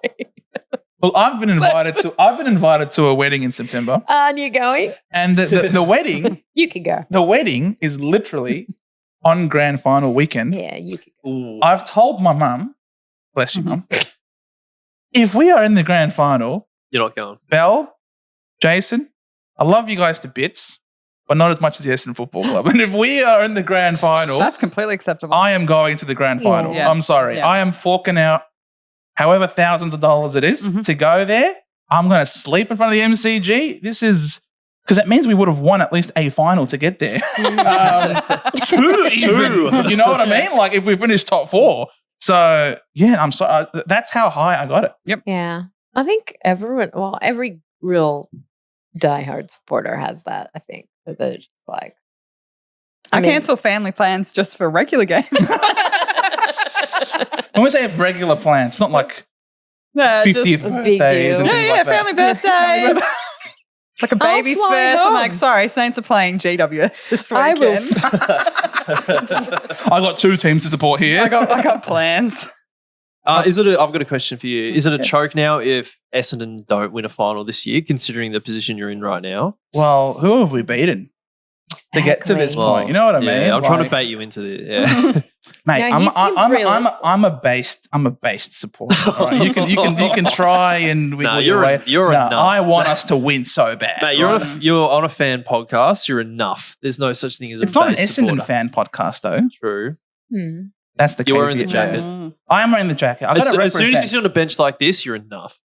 Well, I've been invited to a wedding in September. And you're going? And the wedding, You could go. the wedding is literally on grand final weekend. Yeah, you could go. Ooh. I've told my mum, bless you, mum, if we are in the grand final, You're not going. Belle, Jason, I love you guys to bits, but not as much as the Essendon Football Club. And if we are in the grand final, That's completely acceptable. I am going to the grand final. Yeah. I'm sorry. Yeah. I am forking out however thousands of dollars it is to go there. I'm going to sleep in front of the MCG. This is because that means we would have won at least a final to get there. Two. You know what I mean? Like if we finished top 4. So yeah, I'm sorry. That's how high I got it. Yep. Yeah. I think every real diehard supporter has that, I think. That they're just like, I cancel family plans just for regular games. When we say regular plans, not like No, 50th just- big birthdays. deal. And things yeah, like that. family birthdays. Like a baby's fly first. I'm home. like, sorry, Saints are playing GWS this I will weekend. I got 2 teams to support here. I got plans. I've got a question for you. Is it a choke now if Essendon don't win a final this year, considering the position you're in right now? Well, who have we beaten to get to this Exactly. point? You know what I mean? Yeah, I'm trying to Like, bait you into the mate. No, he seems realistic. I'm a based supporter. all right? You can try and wiggle your way. you're enough. I want us to win so bad. Mate, you're on a fan podcast. You're enough. There's no such thing as It's a not an base Essendon supporter. fan podcast though. True. That's the You're wearing the caveat. jacket. I am wearing the jacket. As soon as you sit on a bench like this, you're enough.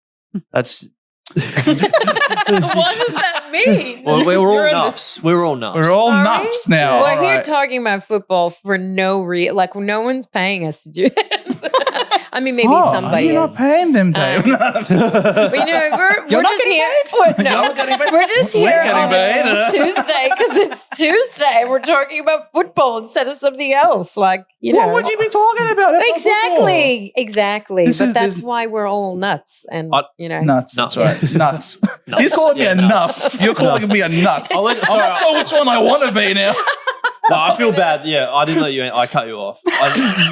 That's what does that mean? well, we're all You're in nuffs. We're all nuffs. We're all Are we? nuffs now. We're all here right. talking about football for no reason. Like, no one's paying us to do that. I mean, maybe somebody You're not is. paying them, Dave. But, we're You're not just getting here. paid? No, You're not getting paid? we're just We're here getting on paid. Tuesday because it's Tuesday. We're talking about football instead of something else. Like, you know. What would you be talking about? Exactly. This But is- that's this- why we're all nuts. And, you know. Nuts. That's right. Nuts. Nuts. He's calling me Yeah, a nuts. nuts. You're calling me a nuts. I'll let- I'm not sure which one I want to be now. No, I feel bad. Yeah, I didn't let you. I cut you off.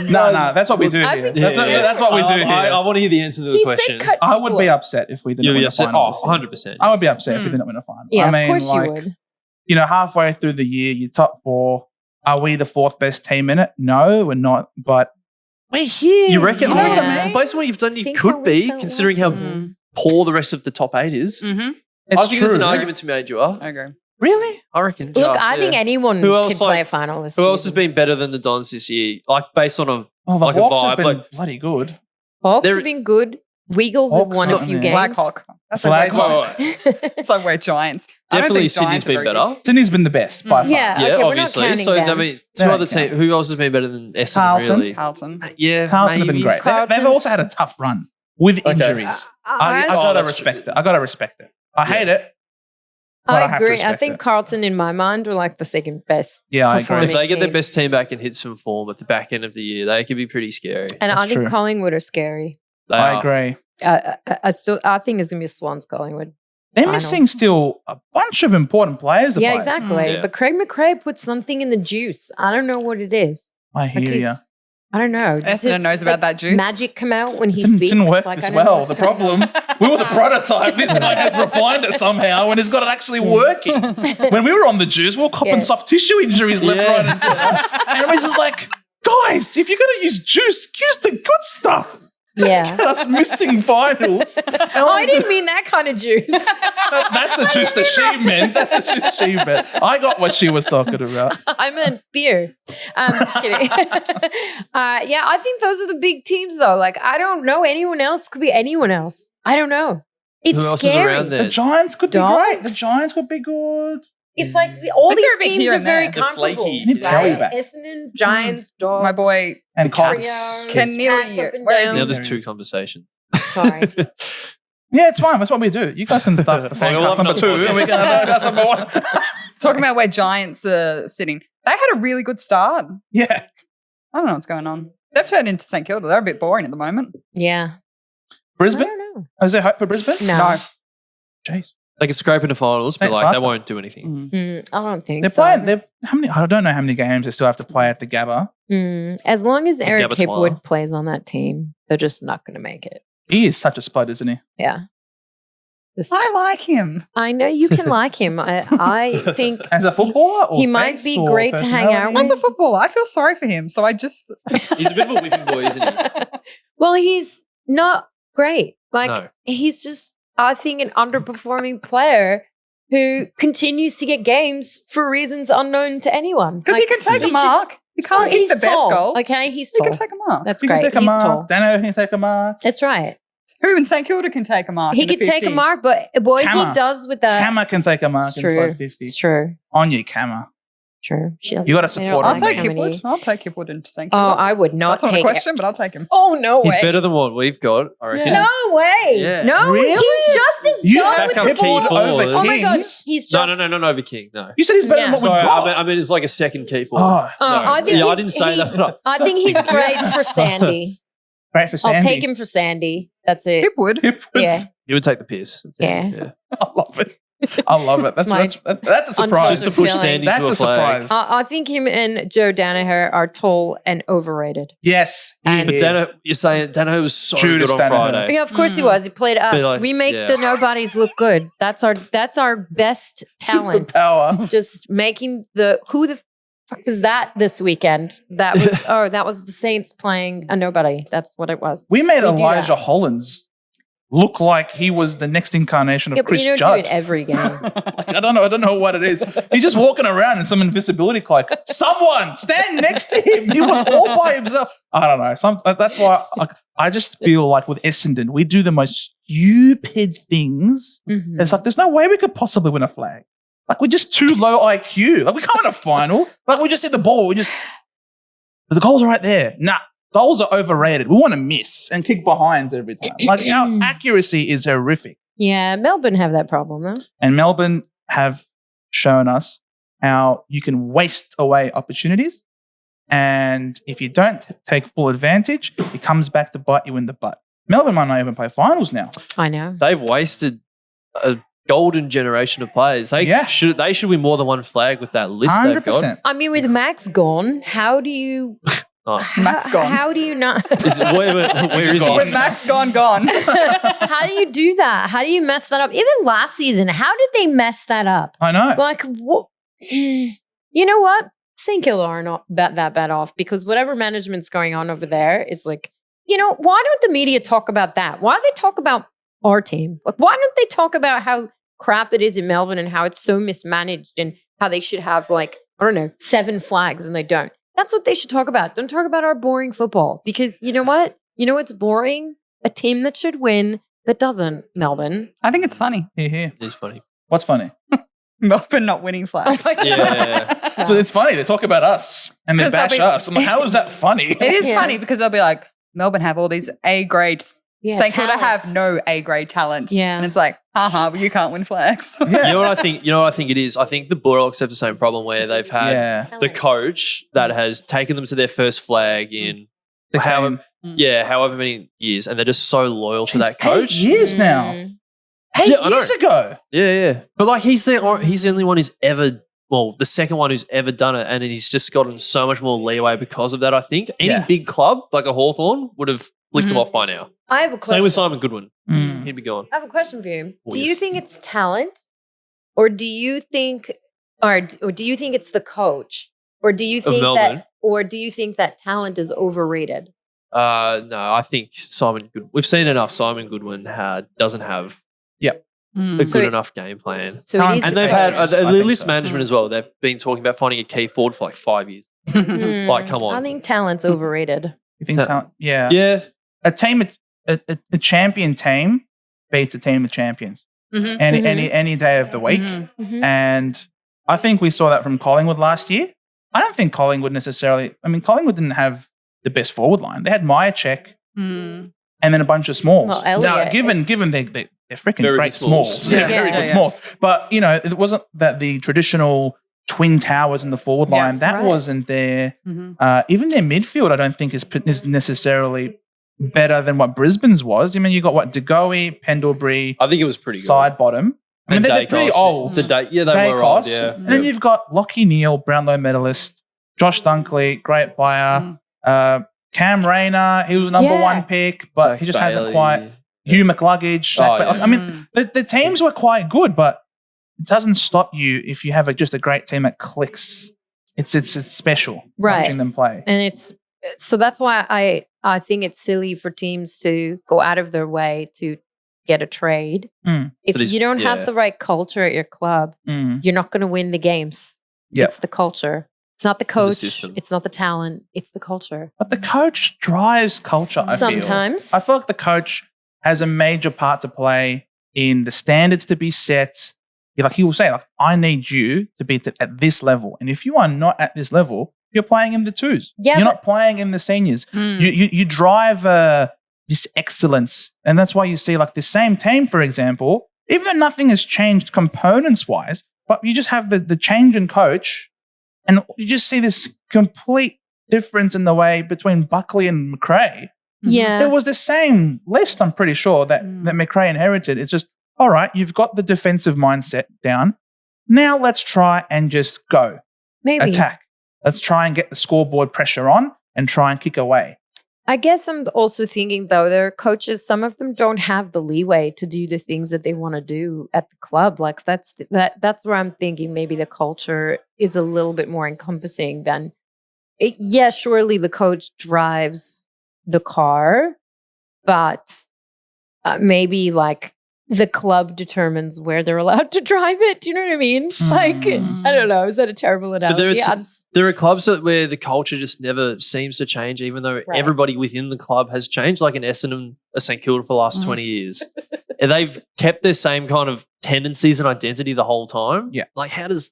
No, that's what we do I here. think- That's what we do here. I want to hear the answer to the He question. said cut I would people be off. upset if we didn't You'll win be a upset. final. Oh, this year. 100%. I would be upset if we didn't win a final. Yeah, I mean, of course like, you would. you know, halfway through the year, you're top 4. Are we the 4th best team in it? No, we're not. But we're here. You reckon? You know what Yeah. I mean? Based on what you've done, you Think could how we be, felt considering last how season. poor the rest of the top 8 is. Mm-hmm. It's I think there's true. an argument to be made, you are. I agree. Really? I reckon. Look, Josh, I think yeah. anyone Who could else, play like- a final this Who else has season. been better than the Dons this year? Like, based on a Oh, the like a Hawks vibe. have been Like, bloody good. Hawks There- have been good. Wiggles have Hawks won a have few been- games. Blackhawk. That's Flag like we're Hawk. giants. It's like we're giants. I don't definitely think Sydney's Giants are been very better. good. Sydney's been the best by far. Yeah. Yeah, okay, we're not obviously. counting So, I them. mean, They two don't other count. teams. Who else has been better than Essendon, Carlton. really? Carlton. Yeah, Carlton have maybe. been great. Carlton. They've also had a tough run with Okay. injuries. I I- gotta that's respect it. I gotta respect it. I hate it. But I have to agree. I respect think it. Carlton, in my mind, are like the second best. Yeah, I agree. performing If they get their team. best team back and hit some form at the back end of the year, they could be pretty scary. And I That's think true. Collingwood are scary. They I are. agree. I think it's gonna be a Swans Collingwood. They're Final. missing still a bunch of important players. the Yeah, Pies. exactly. Yeah. But Craig McRae put something in the juice. I don't know what it is. I Like hear you. he's, I don't know. Does Essendon his, knows about that juice. magic come out when he Didn't, speaks? didn't work Like, this I don't know well. what's The going problem, we were the prototype. This guy has refined it somehow and has got it actually working. When we were on the juice, we were copping Yeah. soft tissue injuries left, Yeah. right, and centre. And we're just like, guys, if you're going to use juice, use the good stuff. Yeah. Get us missing finals. Oh, I didn't mean that kind of juice. That's the juice that she meant. That's the juice she meant. I got what she was talking about. I meant beer. Just kidding. Yeah, I think those are the big teams, though. Like, I don't know anyone else. Could be anyone else. I don't know. It's Who else scary. is around there? The Giants could be great. The Dogs. Giants could be good. It's like all Like, they're these a bit teams here are and very there. They're comparable. flaky. Need Kelly Right? back. Essendon, Giants, Dogs. My boy And Colts. Trios, Ken Neely. Cats up and Where is down. he? Now there's two conversations. Sorry. Yeah, it's fine. That's what we do. You guys can start the Well, we'll FanCast have number another 2 one. and we can have that's number 1. Talking about where Giants are sitting. They had a really good start. Yeah. I don't know what's going on. They've turned into St Kilda. They're a bit boring at the moment. Yeah. I Brisbane? don't know. Is there hope for Brisbane? No. No. Jeez. They can scrape into finals, but Hey, like they faster. won't do anything. I don't think They're so. playing. How many? I don't know how many games they still have to play at the Gabba. As long as Eric Gabattoir. Hipwood plays on that team, they're just not going to make it. He is such a spud, isn't he? Yeah. Just- I like him. I know you can like him. I think As a footballer, or He might face be or great to hang out personality? As a footballer, I feel sorry for him. So I just He's a bit of a whipping boy, isn't he? well, he's not great. Like No. he's just, I think, an underperforming player who continues to get games for reasons unknown to anyone. because he can take a should- mark. He can't he's kick the best tall. goal. Okay, he's He tall. can take a mark. That's He can great. take a He's mark. tall. Dano can take a mark. That's right. Who in St Kilda can take a mark? He in the can take a 50? mark, but what Kammer. he does with that, Kammer can take a mark it's true. inside 50. It's true. On you, Kammer. True. She doesn't- You gotta they support don't him. I'll like take how many- Hipwood. I'll take Hipwood into St Oh, Kilda. I would not That's not take a question, but I'll take him. it. Oh no He's way! better than what we've got, I reckon. Yeah. No way! Yeah. No, Really? he's just as You dumb back with up the key ball. forward. Oh my King? god, he's just No, over King. No. You said he's better Yeah. than what Sorry, we've got. I mean, it's like a second key forward. Oh, I think yeah, I he's- didn't say he- that. But I think he's great for Sandy. great for Sandy. I'll take him for Sandy. That's it. Hipwood. Yeah. you would take the piss. Yeah. I love it. I love it. That's my that's a surprise. Just to push feeling. Sandy That's to a a flag. surprise. I think him and Joe Danaher are tall and overrated. Yes. And- But Dano, you're saying Dano was so Judas good on Danaher. Friday. Yeah, of course he was. He played us. But like, We make yeah. the nobodies look good. That's our best talent. Superpower. Just making who the fuck was that this weekend? That was the Saints playing a nobody. That's what it was. We made We do Elijah that. Hollins look like he was the next incarnation of Yeah, but Chris you don't Judd. do it every game. Like, I don't know what it is. He's just walking around in some invisibility cloak. Someone stand next to him. He was all by himself. I don't know. That's why I just feel like with Essendon, we do the most stupid things. Mhm. It's like there's no way we could possibly win a flag. Like we're just too low IQ. Like we can't win a final. Like we just hit the ball. The goals are right there. Nah. Goals are overrated. We want to miss and kick behinds every time. Like our accuracy is horrific. Yeah, Melbourne have that problem though. And Melbourne have shown us how you can waste away opportunities. And if you don't take full advantage, it comes back to bite you in the butt. Melbourne might not even play finals now. I know. They've wasted a golden generation of players. They Yeah. should win more than one flag with that list they've got. 100%. I mean, with Max gone, how do you? Oh. Max gone. How do you not? Is it, where is gone. With he? Max gone. How do you do that? How do you mess that up? Even last season, how did they mess that up? I know. Like, what? You know what? St Kilda are not that bad off because whatever management's going on over there is like, why don't the media talk about that? Why do they talk about our team? Like, why don't they talk about how crap it is in Melbourne and how it's so mismanaged and how they should have 7 flags and they don't? That's what they should talk about. Don't talk about our boring football because you know what? You know what's boring? A team that should win that doesn't, Melbourne. I think it's funny. Here. It's funny. What's funny? Melbourne not winning flags. Oh my God. Yeah. So it's funny. They talk about us and they 'Cause they'll bash be- us. I'm like, how is that funny? It is Yeah. funny because they'll be like, Melbourne have all these A grades St Kilda talent. have no A-grade talent. Yeah. And it's like, haha, but you can't win flags. You know what I think? You know what I think it is? I think the Bulldogs have the same problem where they've had the coach that has taken them to their first flag in however many years, and they're just so loyal to that coach. 8 years now. 8 years ago. Yeah. But like he's the only one who's ever, well, the second one who's ever done it, and he's just gotten so much more leeway because of that. I think any big club like a Hawthorn would have flicked him off by now. I have a question. Same with Simon Goodwin. He'd be gone. I have a question for you. Oh, Do you think it's talent, or do you think it's the coach, or do you think that talent is overrated? No, I think Simon Goodwin. We've seen enough. Simon Goodwin doesn't have a good enough game plan. So it is and the they've coach. had the list management as well. They've been talking about finding a key forward for like 5 years. Like, come on. I think talent's overrated. You think talent? Yeah. Yeah. A champion team beats a team of champions any day of the week. And I think we saw that from Collingwood last year. I don't think Collingwood necessarily. I mean, Collingwood didn't have the best forward line. They had Myercheck and then a bunch of smalls. Well, Elliott, now, given they're freaking Very great good smalls. smalls. Yeah, very good smalls. But, you know, it wasn't that the traditional twin towers in the forward line, that wasn't there. Even their midfield, I don't think is necessarily better than what Brisbane's was. I mean, you got De Goey, Pendlebury. I think it was pretty good. Side bottom. I mean, they're pretty old. They were old, yeah. And then you've got Lockie Neal, Brownlow medalist, Josh Dunkley, great player. Cam Rayner, he was number one pick, but Zach he just Bailey. hasn't quite. Hugh McLuggage. I mean, the teams were quite good, but it doesn't stop you if you have just a great team that clicks. It's special watching them play. And so that's why I think it's silly for teams to go out of their way to get a trade. If you don't have the right culture at your club, you're not going to win the games. It's the culture. It's not the coach. It's not the talent. It's the culture. But the coach drives culture, I feel like the coach has a major part to play in the standards to be set. Like he will say, like, I need you to be at this level. And if you are not at this level, you're playing in the twos. You're not playing in the seniors. You drive this excellence. And that's why you see like the same team, for example, even though nothing has changed components-wise, but you just have the change in coach and you just see this complete difference in the way between Buckley and McRae. Yeah. It was the same list, I'm pretty sure, that McRae inherited. It's just, all right, you've got the defensive mindset down. Now let's try and just go. Maybe. Attack. Let's try and get the scoreboard pressure on and try and kick away. I guess I'm also thinking, though, their coaches, some of them don't have the leeway to do the things that they want to do at the club. Like that's where I'm thinking maybe the culture is a little bit more encompassing than surely the coach drives the car, but maybe like the club determines where they're allowed to drive it. Do you know what I mean? Like, I don't know. Is that a terrible analogy? There are clubs where the culture just never seems to change, even though everybody within the club has changed, like in Essendon, St Kilda for the last 20 years. And they've kept their same kind of tendencies and identity the whole time. Yeah. Like how does,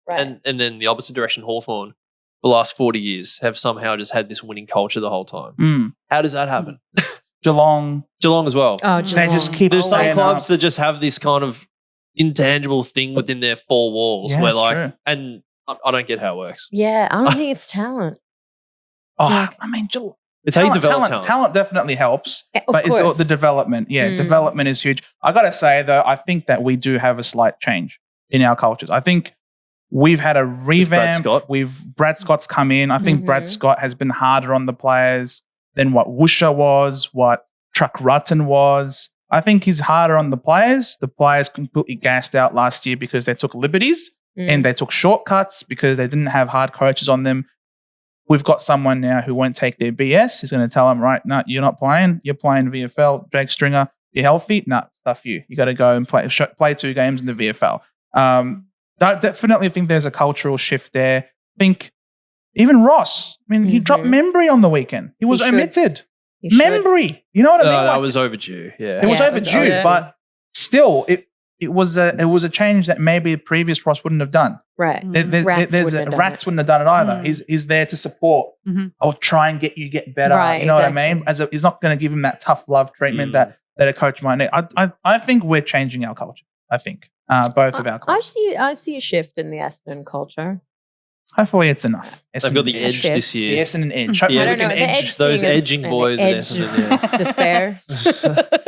and then the opposite direction, Hawthorn, the last 40 years have somehow just had this winning culture the whole time. How does that happen? Geelong as well. Oh, Geelong. They just keep There's some clubs that just have this kind of intangible thing within their four walls where true. And I don't get how it works. Yeah, I don't think it's talent. I mean, it's how you develop talent. Talent definitely helps, but course. it's the development. Yeah, development is huge. I got to say, though, I think that we do have a slight change in our cultures. I think we've had a revamp. Brad Scott's come in. I think Brad Scott has been harder on the players than what Woosha was, what Truck Rutten was. I think he's harder on the players. The players completely gassed out last year because they took liberties and they took shortcuts because they didn't have hard coaches on them. We've got someone now who won't take their BS. He's going to tell them, right, no, you're not playing. You're playing VFL. Jake Stringer, you're healthy? No, stuff you. You got to go and play 2 games in the VFL. Definitely think there's a cultural shift there. I think even Ross, I mean, he dropped Membry on the weekend. He was omitted. Membry. You know what I mean? That was overdue. Yeah. It was overdue, but still, it was a change that maybe previous Ross wouldn't have done. Right. Rats wouldn't have done it either. He's there to support or try and get better. Right, you know what I mean? He's not going to give him that tough love treatment that a coach might need. I think we're changing our culture. I think both of our cultures. I see a shift in the Essendon culture. Hopefully it's enough. They've got the edge this The year. Essendon edge. Hopefully I we don't know. can The edge. edge Those thing is edging an boys at edge Essendon. Despair.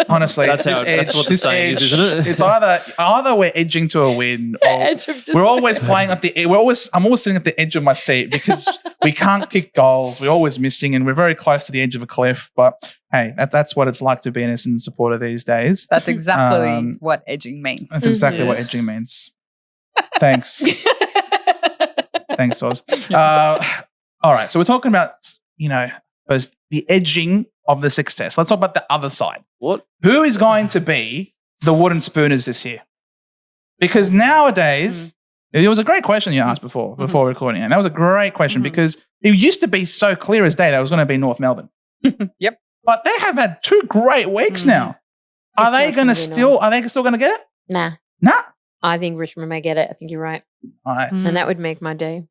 Honestly, That's what the saying is, isn't it? It's either we're edging to a win, or Edge of despair. we're always playing at the. I'm always sitting at the edge of my seat because we can't kick goals. We're always missing, and we're very close to the edge of a cliff. But hey, that's what it's like to be an Essendon supporter these days. That's exactly what edging means. That's exactly what edging means. Thanks. Thanks, Oz. All right, so we're talking about the edging of the success. Let's talk about the other side. What? Who is going to be the wooden spooners this year? Because nowadays, it was a great question you asked before recording, and that was a great question because it used to be so clear as day that it was going to be North Melbourne. Yep. But they have had 2 great weeks now. Are they still going to get it? Nah. I think Richmond may get it. I think you're right. All right. And that would make my day.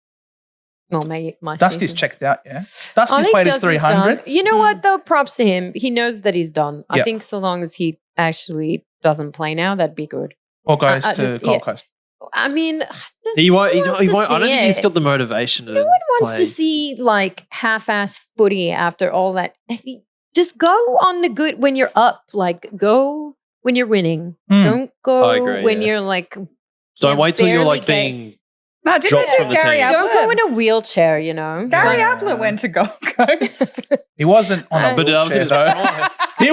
Well, my Dusty's season. checked out, yeah. Dusty's played his 300. You know what, though? Props to him. He knows that he's done. I Yep. think so long as he actually doesn't play now, that'd be good. Or goes to Gold Coast. I mean, He won't. who I wants to don't see think he's it? got the motivation to No one wants play. to see like half-ass footy after all that. I think just go on the good when you're up. Like go when you're winning. Don't go I agree, when yeah. you're like. Don't wait till you're barely like being. No, didn't Dropped they from do the Gary team. Don't go Ablett? in a wheelchair, you know. Gary Yeah. Ablett went to Gold Coast. He wasn't on a But I was wheelchair, gonna though.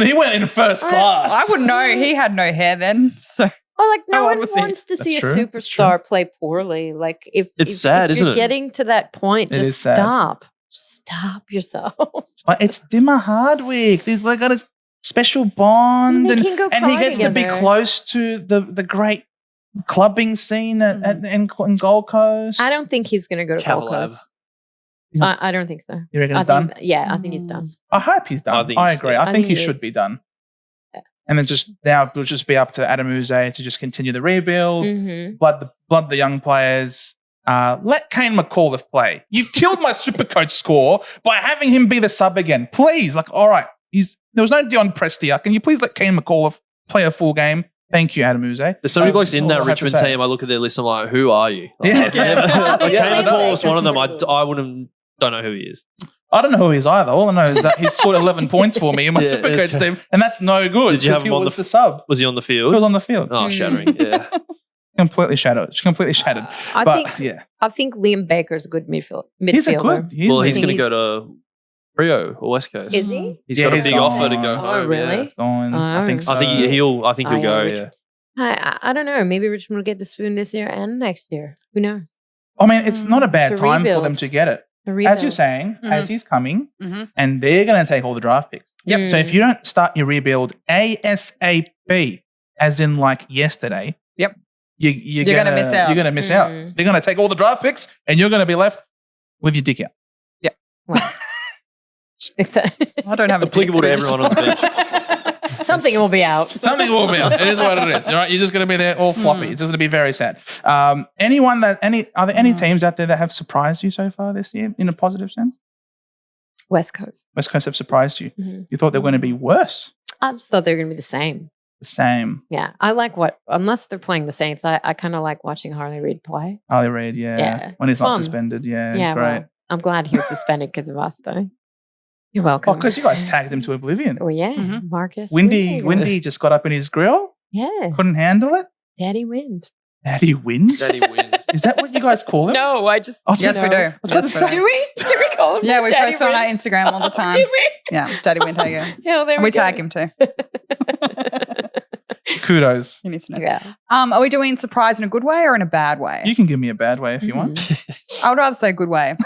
He went in first class. I wouldn't know. He had no hair then. So Well, like no How old one was he? wants to see a true. That's superstar play poorly. Like if sad, if isn't you're it? getting to that point, It is just sad. stop. Stop yourself. But it's Dimmer Hardwick. These they got a special bond, They and can go he cry gets to be together. close to the great clubbing scene in Gold Coast. I don't think he's going to go to Gold Cavalab. Coast. I don't think so. You reckon I it's done? think, yeah, I think he's done. I hope he's done. I agree. I think he he should is. be done. Yeah. And then it'll just be up to Adam Uze to just continue the rebuild, Mm-hmm. blood the young players. Let Kane McAuliffe play. You've killed my Supercoach score by having him be the sub again. Please, all right. There was no Dion Prestia. Can you please let Kane McAuliffe play a full game? Thank you, Adam Uze. There's so many blokes in that all I have to Richmond say. team. I look at their list. I'm like, who are you? Yeah. Like, Yeah, Kane McAuliffe's one of them. I know. I wouldn't. Don't know who he is. I don't know who he is either. All I know is that he scored 11 points for me in my Yeah, Supercoach yeah. team, and that's no good. Did you have because him on was the the sub? Was he on the He field? was on the field. Oh, shattering. Yeah. Completely shattered. I think Liam Baker's a good midfielder. He's a good. Well, he's I going to think go to Rio or West Coast. Is he? He's got a big offer to go Oh, home. really? Yeah. It's going. I think so. I think he'll. I think he'll go. Richmond. I don't know. Maybe Richmond will get the spoon this year and next year. Who knows? I mean, it's not a bad It's a time for rebuild. them to get it. A As rebuild. you're saying, Mhm. as he's coming, Mhm. and they're going to take all the draft picks. Yep. So if you don't start your rebuild ASAP, as in like yesterday, Yep. you're gonna miss out. You're going to miss out. Mm. They're going to take all the draft picks, and you're going to be left with your dick out. Well, if that- I don't have a Applicable to dick for everyone on the bench. something will be out. Something will be out. It is what it is. All right, you're just going to be there all floppy. It's just going to be very sad. Are there any teams out there that have surprised you so far this year in a positive sense? West Coast. West Coast have surprised you. Mhm. You thought they were going to be worse. I just thought they were going to be the same. The same. Yeah, I like unless they're playing the Saints, I kind of like watching Harley Reid play. Harley Reid, yeah. Yeah, When he's it's not fun. suspended, yeah, it's Yeah, great. well, I'm glad he was suspended because of us, though. You're welcome. Oh, because you guys tagged him to oblivion. Oh yeah, Mhm. Marcus. Windy just got up in his grill, Yeah, couldn't handle it. Daddy Wind. Daddy wins. Daddy wins. Is that what you guys call him? No, I just I was Yes, about we to- do. I was about to Yes, say- we do. Do we? Do we call him? Yeah, we Daddy post on our Wind? Instagram all the time. Do we? Yeah, Daddy Windhager. Yeah, there And we go. tag him too. Kudos. He needs to know. Yeah. Are we doing surprise in a good way or in a bad way? You can give me a bad way if you want. I would rather say good way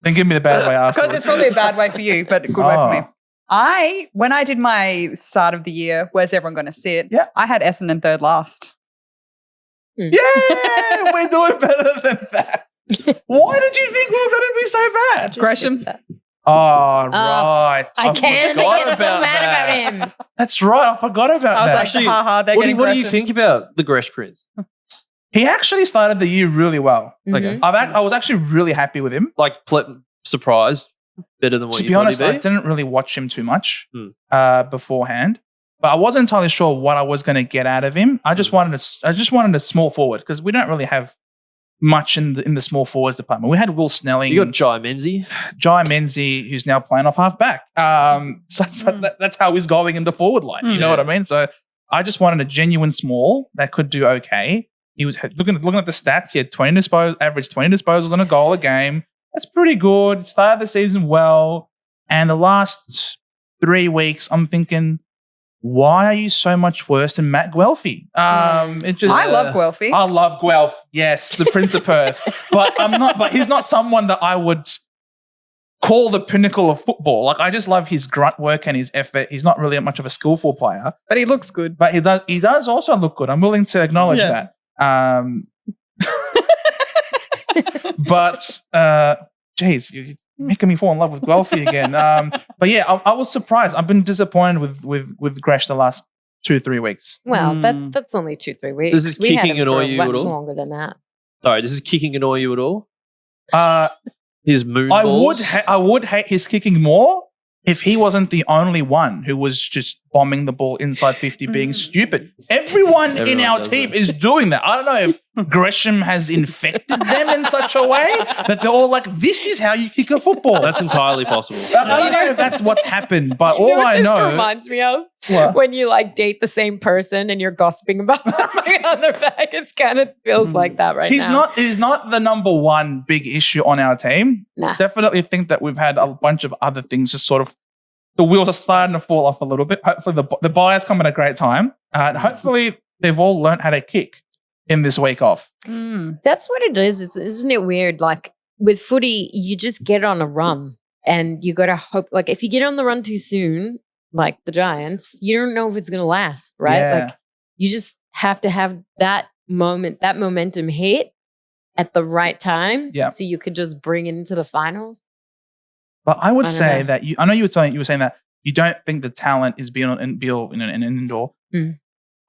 Then give me the bad way because afterwards. it's probably a bad way for you, but a good way for me. When I did my start of the year, where's everyone going to sit? Yeah. I had Essendon third last. Yeah, we're doing better than that. Why did you think we were going to be so bad? Gresham. Oh, right. I can't forgot get so mad about him. That's right. I forgot about I was that. like, Actually, haha, they're What do getting you Gresham. think about the Gresh Prince? He actually started the year really well. Okay. Mhm. I was actually really happy with him. Like, surprised? Better than what To you be thought honest, I he'd be? didn't really watch him too much Hmm. beforehand, but I wasn't entirely sure what I was going to get out of him. I just wanted a small forward because we don't really have much in the small forwards department. We had Will Snelling, You got Jai Menzies. Jai Menzies, who's now playing off half back. That's how he's going in the forward line. You know what I mean? So I just wanted a genuine small that could do okay. He was looking at the stats. He had average 20 disposals and a goal a game. That's pretty good. Started the season well. And the last 3 weeks, I'm thinking, why are you so much worse than Matt Guelphy? I love Guelphy. I love Guelph. Yes, the Prince of Perth. But he's not someone that I would call the pinnacle of football. Like, I just love his grunt work and his effort. He's not really much of a skillful player, But he looks good. but he does also look good. I'm willing to acknowledge that. But geez, you're making me fall in love with Guelphy again. But yeah, I was surprised. I've been disappointed with Gresh the last 2-3 weeks. Well, that's only 2-3 weeks. Does this We had kicking him for annoy you much at all? longer than that. Sorry, does his kicking annoy you at all? His moon I balls? would hate his kicking more if he wasn't the only one who was just bombing the ball inside 50 being stupid. Everyone in our does team that. is doing that. I don't know if Gresham has infected them in such a way that they're all like, this is how you kick a football. That's entirely possible. I don't know if that's what's happened, but You know all what I this know. reminds me of? What? When you like date the same person and you're gossiping about them on their back. It kind of feels like that right now. He's not the number one big issue on our team. Nah. Definitely think that we've had a bunch of other things just sort of, the wheels are starting to fall off a little bit. Hopefully the buyers come at a great time. And hopefully they've all learned how to kick in this week off. That's what it is. Isn't it weird? Like with footy, you just get on a run and you got to hope, like if you get on the run too soon, like the Giants, you don't know if it's going to last, right? Yeah. Like you just have to have that momentum hit at the right time. Yeah. So you could just bring it into the finals. But I would I don't say know. that I know you were saying that you don't think the talent is be all in an indoor. Mm.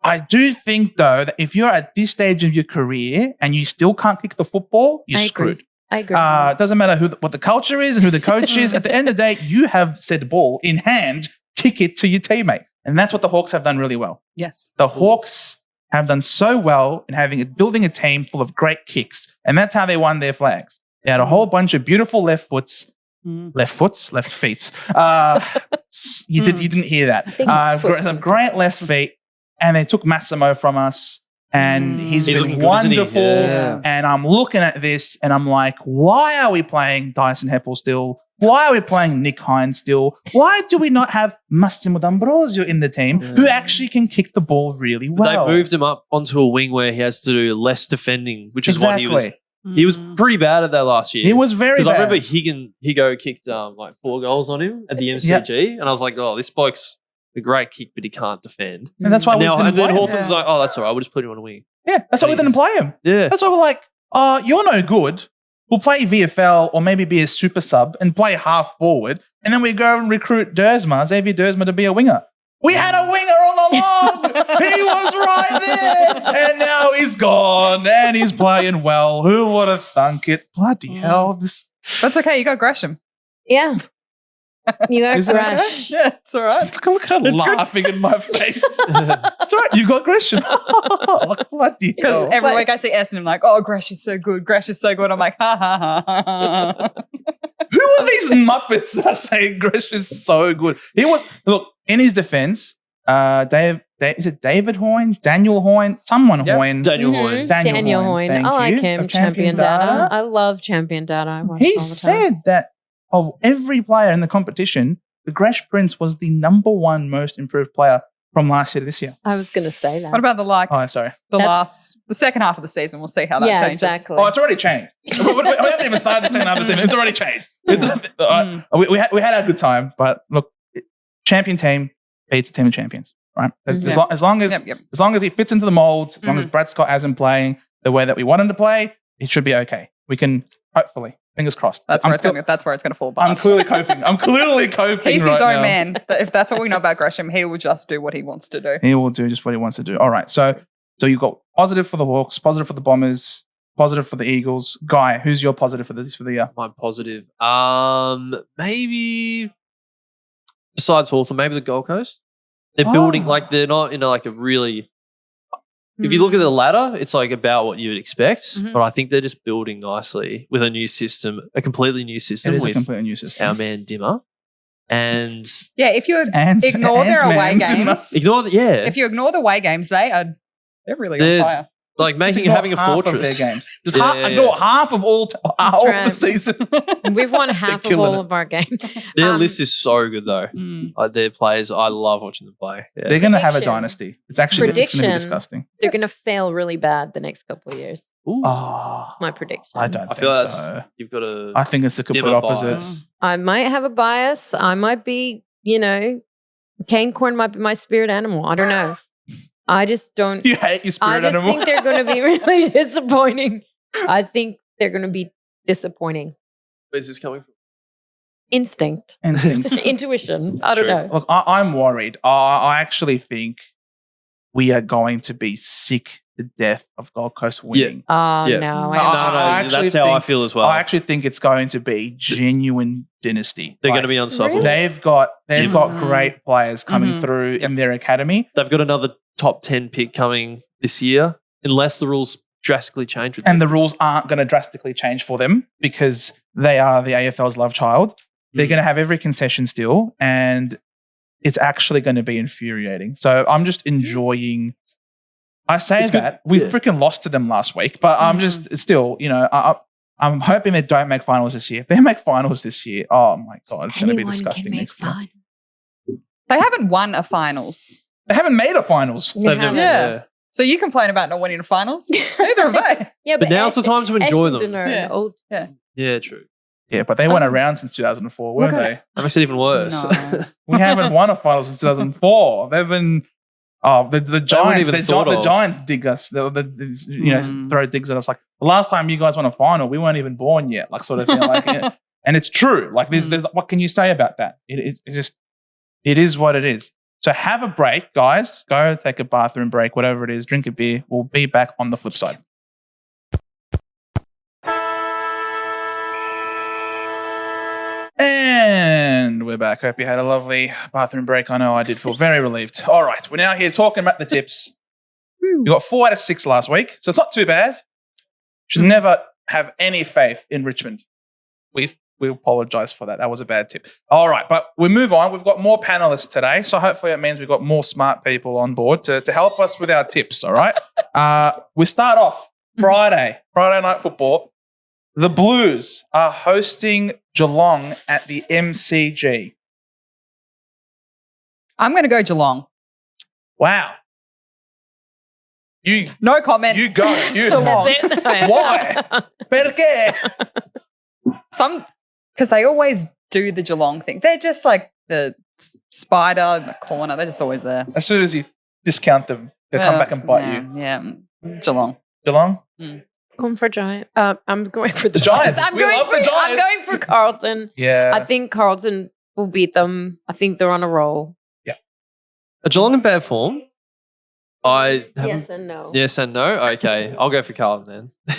I do think though that if you're at this stage of your career and you still can't kick the football, you're I agree. screwed. I agree. It doesn't matter what the culture is and who the coach is. At the end of the day, you have said ball in hand, kick it to your teammate. And that's what the Hawks have done really well. Yes. The Hawks have done so well in building a team full of great kicks. And that's how they won their flags. They had a whole bunch of beautiful left feet. You didn't hear that. I think it's foot. Some great left feet. And they took Massimo from us. And he's He's been looking good, isn't he? wonderful. Yeah. And I'm looking at this and I'm like, why are we playing Dyson Heppel still? Why are we playing Nick Hines still? Why do we not have Massimo D'Ambrosio in the team who actually can kick the ball really well? They moved him up onto a wing where he has to do less defending, which is what he was. Exactly. He was pretty bad at that last year. He was very Because bad. I remember Higo kicked like 4 goals on him at the MCG, and I was like, "Oh, this bloke's a great kick, but he can't defend." And that's why we didn't And then play him. Hawthorne's like, "Oh, that's all right. We'll just put him on a wing." Yeah, that's why we didn't play him. Yeah, That's why we're like, you're no good. We'll play VFL or maybe be a super sub and play half forward. And then we go and recruit Xavier Dersma to be a winger. We had a winger all along. He was right there. And now he's gone and he's playing well. Who would have thunk it? Bloody hell. That's okay. You got Gresham. Yeah. You got Is it okay? Gresh. Yeah, it's all right. Look at her laughing in my face. It's all right. You got Gresham. Bloody Because hell. every week I see Essendon, I'm like, oh, Gresh is so good. Gresh is so good. I'm like, ha, ha, ha, ha. Who are these Muppets that are saying Gresh is so good? He was, look, in his defense, is it David Hoyne? Daniel Hoyne? Someone Yep. Hoyne. Daniel Mhm. Hoyne. Daniel Hoyne. Thank I like you. him. Of Champion Data. I love Champion Data. I watch He all the time. said that of every player in the competition, the Gresh Prince was the number one most improved player from last year to this year. I was going to say that. What about Oh, sorry. the second half of the season? We'll see how that yeah, changes. exactly. Oh, it's already changed. we haven't even started the second half of the season. It's already changed. We had a good time, but look, champion team beats the team of champions, right? As long as he fits into the mold, as long as Brad Scott has him playing the way that we want him to play, it should be okay. We can hopefully Fingers crossed. That's where it's going to fall apart. I'm clearly coping. I'm clearly coping. He's right his own now. man. If that's all we know about Gresham, he will just do what he wants to do. He will do just what he wants to do. All right. So you've got positive for the Hawks, positive for the Bombers, positive for the Eagles. Guy, who's your positive for the year? My positive. Maybe besides Hawthorn, maybe the Gold Coast. They're building they're not in a really. If you look at the ladder, it's about what you would expect, but I think they're just building nicely with a new system, a completely new system. It is with a completely new system. our man Dimmer. And if you ignore their away games, if you ignore the away games, they're really on fire. Having a fortress. Of their games. Just Yeah. ignore half of all of right. the season. We've won half of all of our games. Their list is so good though. Their players, I love watching them play. Yeah. They're going to have a Prediction. dynasty. It's going to be disgusting. They're going to fail really bad the next couple of years. Ooh. That's my prediction. I don't I feel think that's so. you've got a. I think it's the complete Dimmer opposite. bias. I might have a bias. I might be, cane corn might be my spirit animal. I don't know. I just don't. You hate your spirit I just animal. think they're going to be really disappointing. I think they're going to be disappointing. Where's this coming from? Instinct. Intuition. I don't True. know. Look, I'm worried. I actually think we are going to be sick to death of Gold Coast winning. Oh, Yeah. no. No, I actually that's how I think- feel as well. I actually think it's going to be genuine dynasty. They're Like, going to be unstoppable. Really? They've got Mm. great players coming through in their academy. They've got another top 10 pick coming this year, unless the rules drastically change with them. And the rules aren't going to drastically change for them because they are the AFL's love child. They're going to have every concession still, and it's actually going to be infuriating. So I'm just enjoying. I say It's that good. we Yeah. freaking lost to them last week, but I'm just still, I'm hoping they don't make finals this year. If they make finals this year, oh my God, it's going to be Anyone disgusting can make next year. fun. They haven't won a finals. They haven't made a finals. You They've never- haven't. Yeah. So you complain about not winning a finals? Neither have they. Yeah, But now's the time to enjoy them. Essendon are Yeah. old. Yeah, true. Yeah, but they weren't around since 2004, weren't Look they? at That makes it even worse. No. We haven't won a final since 2004. They've been the Giants. even thought The of. Giants dig us. Throw digs at us. Like the last time you guys won a final, we weren't even born yet. Like sort of thing. And it's true. Like there's what can you say about that? It is what it is. So have a break, guys. Go take a bathroom break, whatever it is. Drink a beer. We'll be back on the flip side. And we're back. Hope you had a lovely bathroom break. I know I did feel very relieved. All right, we're now here talking about the tips. You got 4 out of 6 last week, so it's not too bad. Should never have any faith in Richmond. We apologise for that. That was a bad tip. All right, but we move on. We've got more panelists today, so hopefully it means we've got more smart people on board to help us with our tips. All right. We start off Friday night football. The Blues are hosting Geelong at the MCG. I'm going to go Geelong. Wow. You No comment. you go. You Geelong. That's it. Why? Perché? Because they always do the Geelong thing. They're just like the spider in the corner. They're just always there. As soon as you discount them, they'll come back and bite you. Yeah, Geelong. Geelong? Going for Giants. I'm going for the Giants. I'm We going love for, the I'm Giants. going for Carlton. Yeah. I think Carlton will beat them. I think they're on a roll. A Geelong in bad form? Yes and no. Yes and no? Okay, I'll go for Carlton then.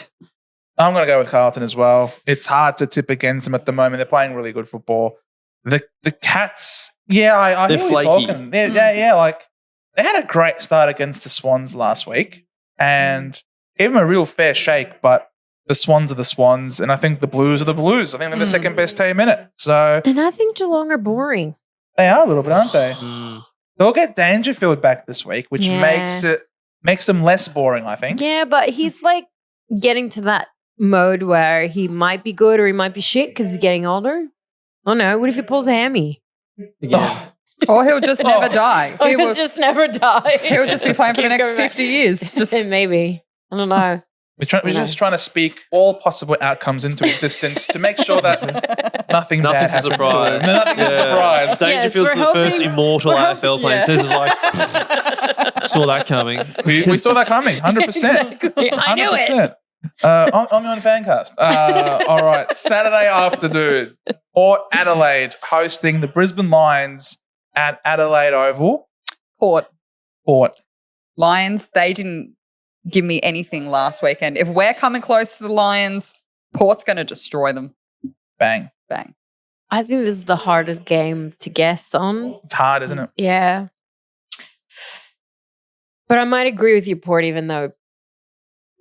I'm going to go with Carlton as well. It's hard to tip against them at the moment. They're playing really good football. The Cats, I They're hear what you're flaky. talking. Like they had a great start against the Swans last week and gave them a real fair shake, but the Swans are the Swans, and I think the Blues are the Blues. I think they're the second best team in it. So And I think Geelong are boring. they are a little bit, aren't they? Mm. They'll get Dangerfield back this week, which Yeah. makes them less boring, I think. Yeah, but he's like getting to that mode where he might be good or he might be shit because he's getting older. Oh no, what if he pulls a hammy? Again. Or he'll just never die. Or He he'll will, just never die. he'll just be playing for the keep next going back. 50 years. Just Maybe. I don't know. We're just trying to speak all possible outcomes into existence to make sure that nothing bad Nothing's a happens to surprise. him. Nothing's a surprise. Dangerfield's we're the first hoping- immortal we're AFL player. yeah. So this is like, saw that coming. We saw that coming, 100%. Exactly. I knew it. 100%. I'm on FanCast. All right, Saturday afternoon, Port Adelaide hosting the Brisbane Lions at Adelaide Oval. Port. Port. Lions, they didn't give me anything last weekend. If we're coming close to the Lions, Port's going to destroy them. Bang. Bang. I think this is the hardest game to guess on. It's hard, isn't it? Yeah. But I might agree with you, Port, even though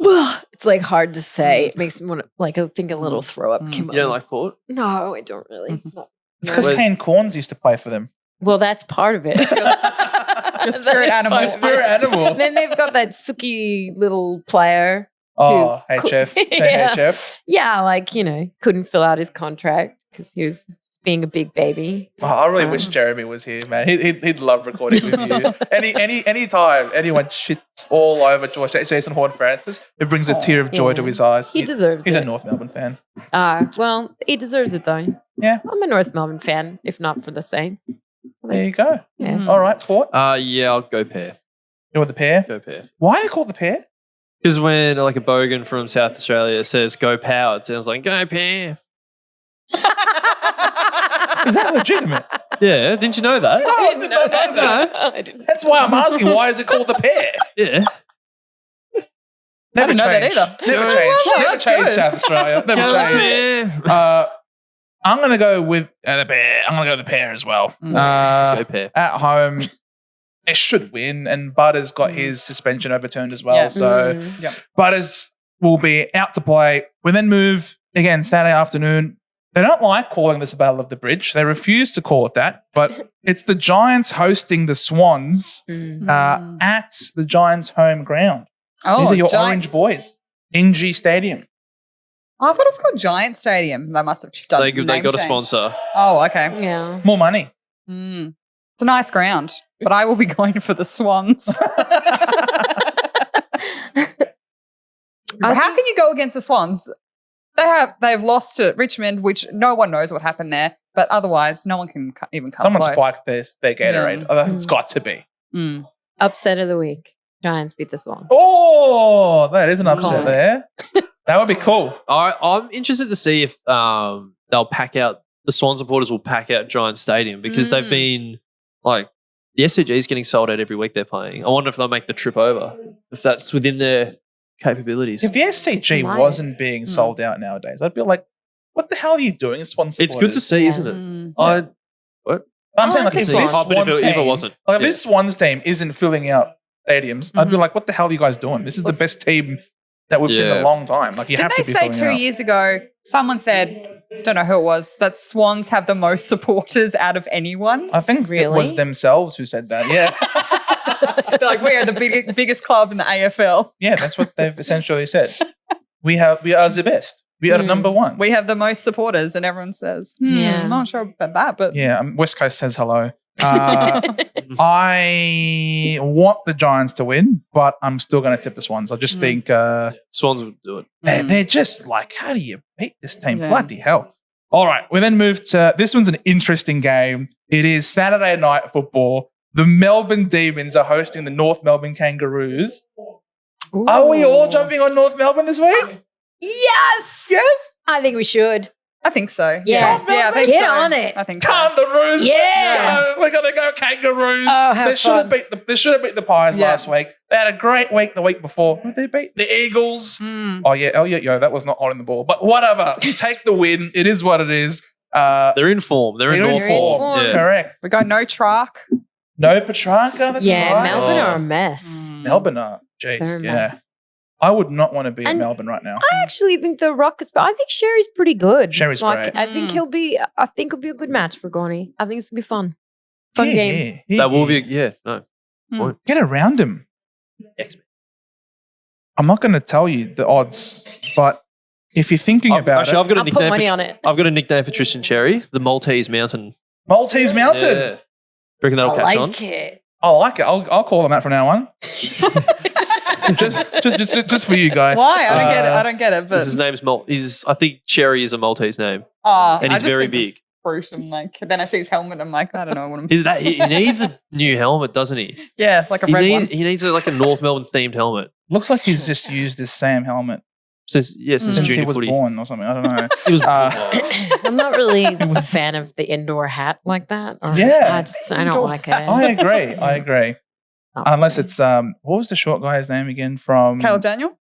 it's like hard to say. It makes me want to, like, I think a little throw up came up. You don't like Port? No, I don't really. No. It's because Kane Corns used to play for them. Well, that's part of it. The spirit animal. The spirit animal. Then they've got that sooky little player. Oh, who HF. Yeah. HF. Yeah, like, you know, couldn't fill out his contract because he was being a big baby. Oh, I really wish Jeremy was here, man. He'd love recording with you. Any time anyone shits all over Jason Horne-Francis, it brings a tear of joy to his eyes. He deserves He's it. a North Melbourne fan. Well, he deserves it though. Yeah. I'm a North Melbourne fan, if not for the Saints. There you go. Yeah. All right, Port. Yeah, I'll go pair. You want the pair? Go pair. Why are they called the pair? Because when like a bogan from South Australia says "go power," it sounds like "go pair." Is that legitimate? Yeah, didn't you know that? No, I did not know that. I didn't. That's why I'm asking, why is it called the pair? Yeah. Never didn't know that changed. either. Never Yeah, changed. well, Never that's changed, good. South Australia. Never Go changed. pair. I'm going to go with the pair. I'm going to go with the pair as well. Let's go pair. At home, they should win, and Butters got his suspension overturned as well. Yeah. So Butters will be out to play. We then move, again, Saturday afternoon. They don't like calling this a Battle of the Bridge. They refuse to call it that, but it's the Giants hosting the Swans at the Giants' home ground. Oh, These are your orange boys. NG Stadium. Oh, I thought it was called Giant Stadium. They must have done They name got a change. sponsor. Oh, okay. Yeah. More money. It's a nice ground, but I will be going for the Swans. How can you go against the Swans? They've lost to Richmond, which no one knows what happened there, but otherwise no one can even come Someone close. spiked their Gatorade. Yeah. Oh, it's got to be. Upset of the week. Giants beat the Swans. Oh, that is an upset Cool. there. That would be cool. I'm interested to see if they'll pack out, the Swan supporters will pack out Giant Stadium because they've been like, the SCG is getting sold out every week they're playing. I wonder if they'll make the trip over, if that's within their capabilities. If the SCG Might. wasn't being sold out nowadays, I'd be like, what the hell are you doing, Swan supporters? It's good to see, isn't it? I'm saying, like, if See, this but Swans if it team, wasn't. like, if this Swans team isn't filling out stadiums, I'd be like, what the hell are you guys doing? This is the best team that we've seen in a long time. Like, you Didn't have they to be say filling 2 out. years ago, someone said, don't know who it was, that Swans have the most supporters out of anyone? I think it was Really? themselves who said that. Yeah. They're like, we are the biggest club in the AFL. Yeah, that's what they've essentially said. We are the best. We are number one. We have the most supporters, and everyone says, Yeah. I'm not sure about that, but Yeah, West Coast says hello. I want the Giants to win, but I'm still going to tip the Swans. I just think Swans would do it. they're just like, how do you beat this team? Yeah. Bloody hell. All right, we then move to, this one's an interesting game. It is Saturday night football. The Melbourne Demons are hosting the North Melbourne Kangaroos. Ooh. Are we all jumping on North Melbourne this week? Yes! Yes? I think we should. I think so. Yeah. I think Get so. on it. I think so. Kangaroos. Yeah. Let's go. We're going to go Kangaroos. Oh, have They should have fun. beat the Pies Yeah. last week. They had a great week the week before. Who did they beat? The Eagles. Oh, yeah. That was not holding the ball. But whatever. You take the win. It is what it is. They're in form. They're in They're in North form. form. Yeah. Correct. We got no Trark. No Petrarca. That's Yeah, right. Melbourne Oh. are a mess. Melbourne are. They're Jeez. a Yeah. mess. I would not want to be in And Melbourne right now. I actually think the Rockets, but I think Sherry's pretty good. Sherry's great. I think it'll be a good match for Gorney. I think it's gonna be fun. Fun game. That will be, no. Get around him. I'm not going to tell you the odds, but if you're thinking about I've got a I'll put nickname money for, on it. I've got a nickname for Tristan Cherry, the Maltese Mountain. Maltese Mountain. Yeah. Reckon that'll catch on? it. I like it. I'll call him that from now on. just for you guys. Why? I don't get it. But His name's I think Cherry is a Maltese name, and he's very big. Bruce, I'm like, then I see his helmet. I'm like, I don't know what I'm. Is that he needs a new helmet, doesn't he? Yeah, like a red one. He needs like a North Melbourne themed helmet. Looks like he's just used this same helmet Since Since he junior was footy. born or something. I don't know. He was I'm not really a fan of the indoor hat like that. Or Yeah. I don't like it. I agree. Not Unless really. it's what was the short guy's name again from Caleb Daniel?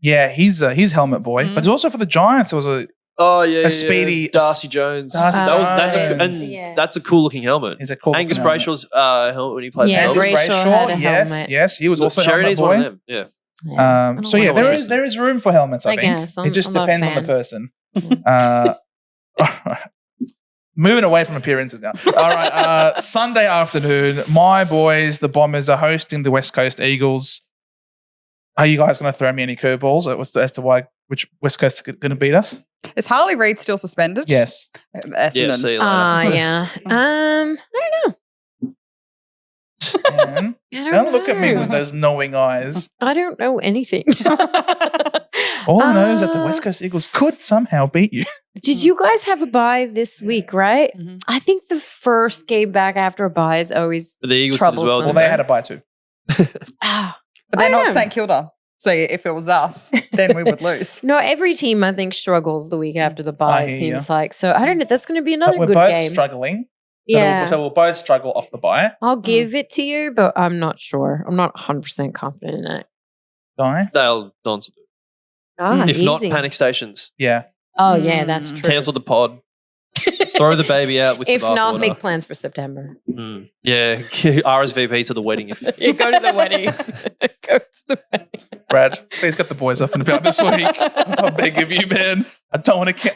Yeah, he's helmet boy. But it's also for the Giants. There was a speedy Darcy Jones. Darcy That's a cool looking helmet. he's a cool Angus helmet. Brayshaw's helmet when he played Yeah, for Angus Melbourne. Brayshaw had a yes, helmet. yes, he was also Cherry helmet needs one of boy. them. Yeah. Yeah. I don't So yeah, wanna wear wear it. there is room for helmets. I I think guess. it just I'm not a depends on the fan. person. Moving away from appearances now. All right, Sunday afternoon, my boys, the Bombers, are hosting the West Coast Eagles. Are you guys going to throw me any curveballs as to which West Coast is going to beat us? Is Harley Reid still suspended? Yes. Essendon. Yeah, see you later. Yeah. I don't know. And I don't look at me know. with those knowing eyes. I don't know anything. All I know is that the West Coast Eagles could somehow beat you. Did you guys have a bye this week, right? Mhm. I think the first game back after a bye is always But the Eagles did as well. Troublesome. Well, they had a bye too. ah. But they're I don't not know. St Kilda. So if it was us, then we would lose. No, every team I think struggles the week after the bye. I It hear seems like so. I don't know. That's going to be another But we're good both game. struggling. Yeah, So we'll both struggle off the bye. I'll give it to you, but I'm not sure. I'm not 100% confident in it. Guy? They'll dance. Ah, If not, easy. panic stations. Yeah. Oh yeah, that's true. Cancel the pod. Throw the baby out with If the bathwater. not, make plans for September. Yeah, RSVP to the wedding. You go to the wedding. Go to the wedding. Brad, please get the boys up and about this week. I beg of you, man. I don't want to.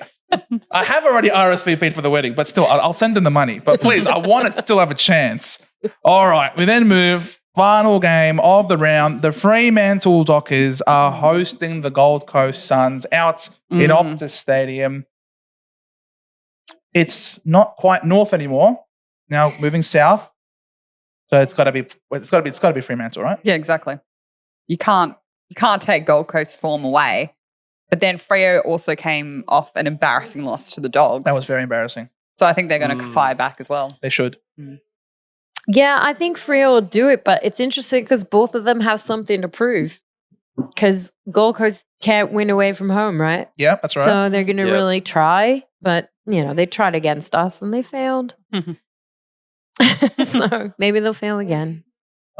I have already RSVP'd for the wedding, but still, I'll send in the money. But please, I want to still have a chance. All right, we then move. Final game of the round. The Fremantle Dockers are hosting the Gold Coast Suns out in Optus Stadium. It's not quite north anymore. Now moving south, so it's got to be Fremantle, right? Yeah, exactly. You can't take Gold Coast form away. But then Freo also came off an embarrassing loss to the Dogs. That was very embarrassing. So I think they're going to fire back as well. They should. Yeah, I think Freo will do it, but it's interesting because both of them have something to prove. Because Gold Coast can't win away from home, right? Yeah, that's right. So they're going to Yep. really try, but they tried against us and they failed. So maybe they'll fail again.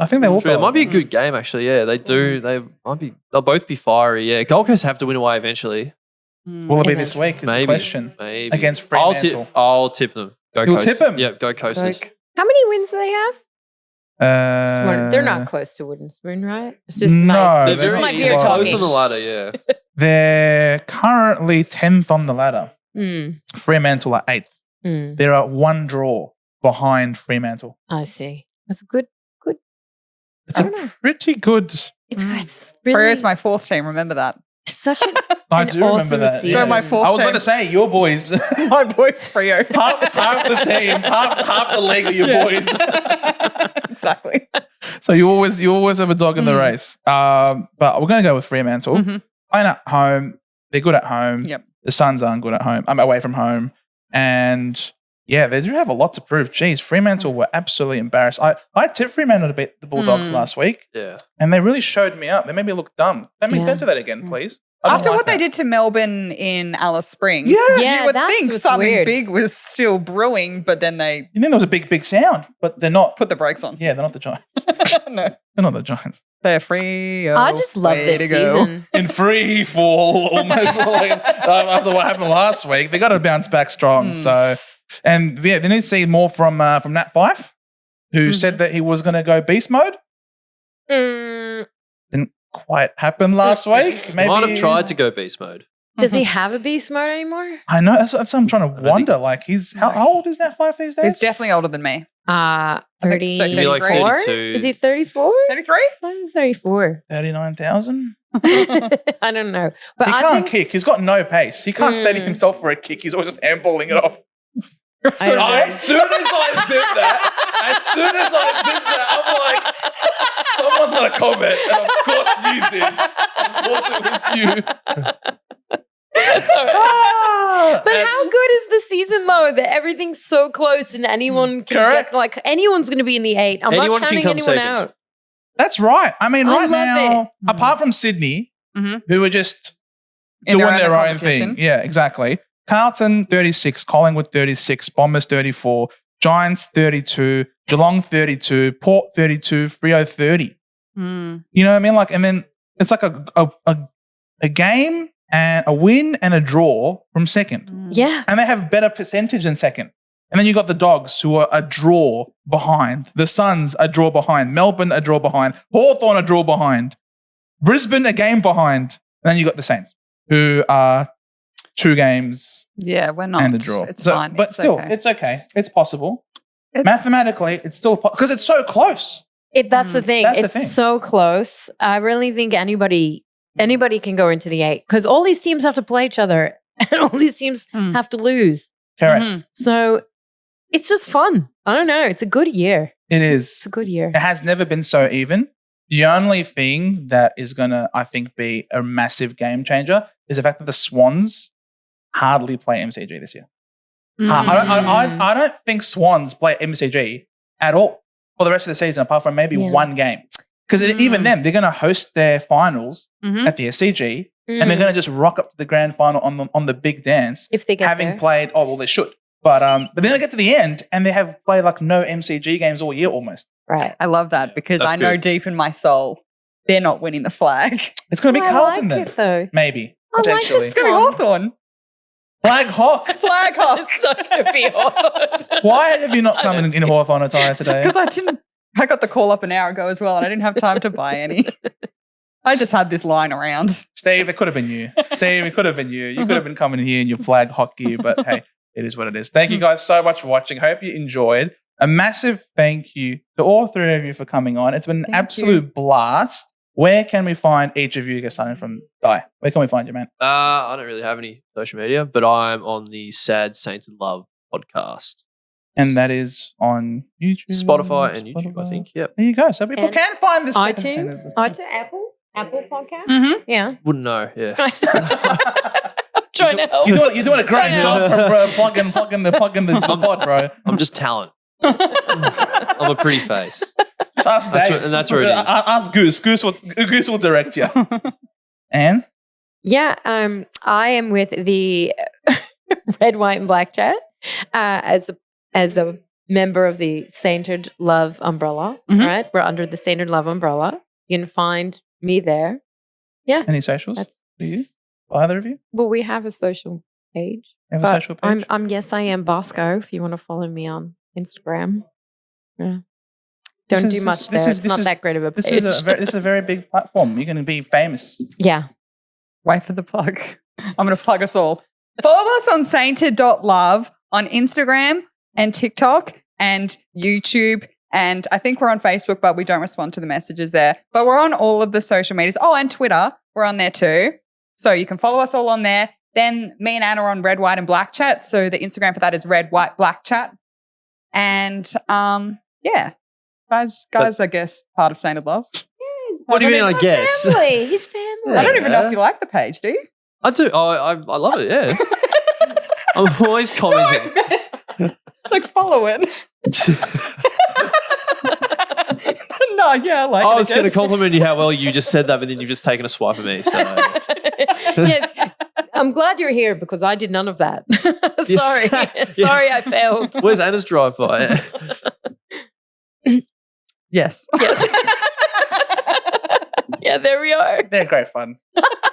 I think they will. It might be a good game, actually. Yeah, they do. They'll both be fiery. Yeah, Gold Coast have to win away eventually. Will it be this week? Is Maybe. the question Maybe against I'll Fremantle. tip them. Go You'll Coast. tip 'em? Yep, go Coasters. How many wins do they have? They're not close to Wooden Spoon, right? It's just no, my, it's they're just my very beer close talking. on the ladder. Yeah, They're currently 10th on the ladder. Mm, Fremantle are 8th. mm, There are one draw behind Fremantle. I see. That's a good. It's I a don't know. pretty good. It's really Freo's my fourth team. Remember that. such an I an do remember awesome that. season. They're my fourth I was team. about to say your boys. My boys, Freo. half the team, half the league are your boys. Exactly. So you always have a dog in the race. But we're going to go with Fremantle. Mhm. Playing at home, they're good at home. Yep. The Suns aren't good at home. I'm away from home, and yeah, they do have a lot to prove. Jeez, Fremantle were absolutely embarrassed. I tipped Fremantle to beat the Bulldogs last week, yeah. and they really showed me up. They made me look dumb. Don't Yeah. do that again, please. I don't After like what they that. did to Melbourne in Alice Springs, Yeah, you would that's think what's something weird. big was still brewing, but then they You think there was a big sound, but they're not. put the brakes on. Yeah, they're not the Giants. No, They're not the Giants. they're free. I just love this season. In free fall, almost like after what happened last week, they got to bounce back strong. So, and yeah, they need to see more from Nat Fife, who said that he was going to go beast mode. Mm, Didn't quite happen last week. Maybe Might have tried to go beast mode. does he have a beast mode anymore? I know that's what I'm trying to wonder. Like, how old is Nat Fife these days? He's definitely older than me. I think so. 34? Maybe like 32. Is he 34? 33? I'm 34. 39,000. I don't know. But He I can't think kick. He's got no pace. He can't steady himself for a kick. He's always just handballing it off. I don't know. As soon as I did that, I'm like, someone's going to comment. And of course you did. Of course it was you. But how good is the season though that everything's so close and anyone can Correct. get anyone's going to be in the 8. I'm Anyone not can counting come anyone second. out. That's right. I mean, I right love now, it. apart from Sydney, Mhm. who are just in doing their own competition. thing. Yeah, exactly. Carlton 36, Collingwood 36, Bombers 34, Giants 32, Geelong 32, Port 32, Freo 30. Mm. You know what I mean? Like, and then it's like a game and a win and a draw from second. Yeah. And they have better percentage than second. And then you got the Dogs who are a draw behind. The Suns a draw behind. Melbourne a draw behind. Hawthorn a draw behind. Brisbane a game behind. And then you got the Saints who are 2 games Yeah, we're not. and a draw. It's So- fine. But still, okay. it's okay. It's possible. It- Mathematically, it's still because it's so close. That's the thing. That's the It's thing. so close. I really think anybody can go into the 8 because all these teams have to play each other and all these teams have to lose. Correct. Mhm. So it's just fun. I don't know. It's a good year. It is. It's a good year. It has never been so even. The only thing that is going to, I think, be a massive game changer is the fact that the Swans hardly play MCG this year. I don't think Swans play MCG at all for the rest of the season, apart from maybe one game. Because even then, they're going to host their finals at the SCG, and they're going to just rock up to the grand final on the big dance. If they get having there. played, they should. But then they get to the end, and they have played like no MCG games all year almost. Right. I love that because That's I know good. deep in my soul they're not winning the flag. It's going to be I Carlton like then. it, though. Maybe. I like Potentially. this It's going to be Swans. Hawthorn. Flag Hawk. Flag hawk. It's not going to be Hawthorn. Why have you not come in Hawthorn attire today? Because I got the call up an hour ago as well and I didn't have time to buy any. I just had this lying around. Steve, it could have been you. Steve, it could have been you. You could have been coming in here in your Flag Hawk gear, but hey, it is what it is. Thank you guys so much for watching. Hope you enjoyed. A massive thank you to all 3 of you for coming on. It's been an absolute blast. Where can we find each of you, starting from Di? Where can we find you, man? I don't really have any social media, but I'm on the Sad Saintered Love podcast. And that is on YouTube, Spotify and YouTube, I think. Yep. There you go. So people And can find this. iTunes? Apple Podcast? Mhm. Yeah. Wouldn't know. Yeah. Trying to help. You're doing a great Trying to job, bro. Plugging the pod, bro. I'm just talent. I'm a pretty face. Just ask That's Dave. where- and that's where it is. Ask Goose. Goose will direct you. And Yeah, I am with the Red, White, and Black Chat as a member of the Saintered Love umbrella. Mhm. Right, we're under the Saintered Love umbrella. You can find me there. any socials That's- for you? Either of you? Well, we have a social page. Have a But social page? I'm yes, I am Bosco. If you want to follow me on Instagram, yeah. This Don't is- do much this there. is- It's this not is- that great of a This page. is a very big platform. You're going to be famous. Yeah. Wait for the plug. I'm going to plug us all. Follow us on sainted.love on Instagram and TikTok and YouTube. And I think we're on Facebook, but we don't respond to the messages there. But we're on all of the social medias. Oh, and Twitter. We're on there too. So you can follow us all on there. Then me and Anna are on Red, White, and Black Chat. So the Instagram for that is Red, White, Black Chat. And yeah. Guys, I guess part of Sainted Love. What do you mean, I guess? Family. His family. I don't even know if you like the page, do you? I do. I love it, yeah. I'm always commenting. Like follow it. No, yeah, I like I it. was going to guess. compliment you how well you just said that, but then you've just taken a swipe at me. So Yes. I'm glad you're here because I did none of that. Yes. Sorry. Yeah. Sorry I failed. where's Anna's drive-by? Yes. Yes. Yeah, there we are. They're great fun.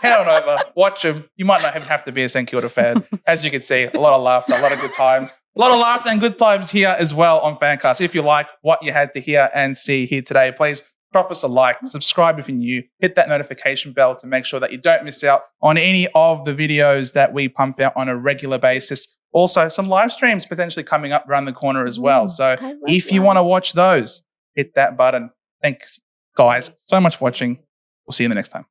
Head on over, watch them. You might not even have to be a St Kilda fan. As you can see, a lot of laughter, a lot of good times. A lot of laughter and good times here as well on FanCast. If you like what you had to hear and see here today, please drop us a like, subscribe if you're new, hit that notification bell to make sure that you don't miss out on any of the videos that we pump out on a regular basis. Also, some live streams potentially coming up around the corner as well. So I love if you want to lives. watch those, hit that button. Thanks, guys, so much for watching. We'll see you in the next time.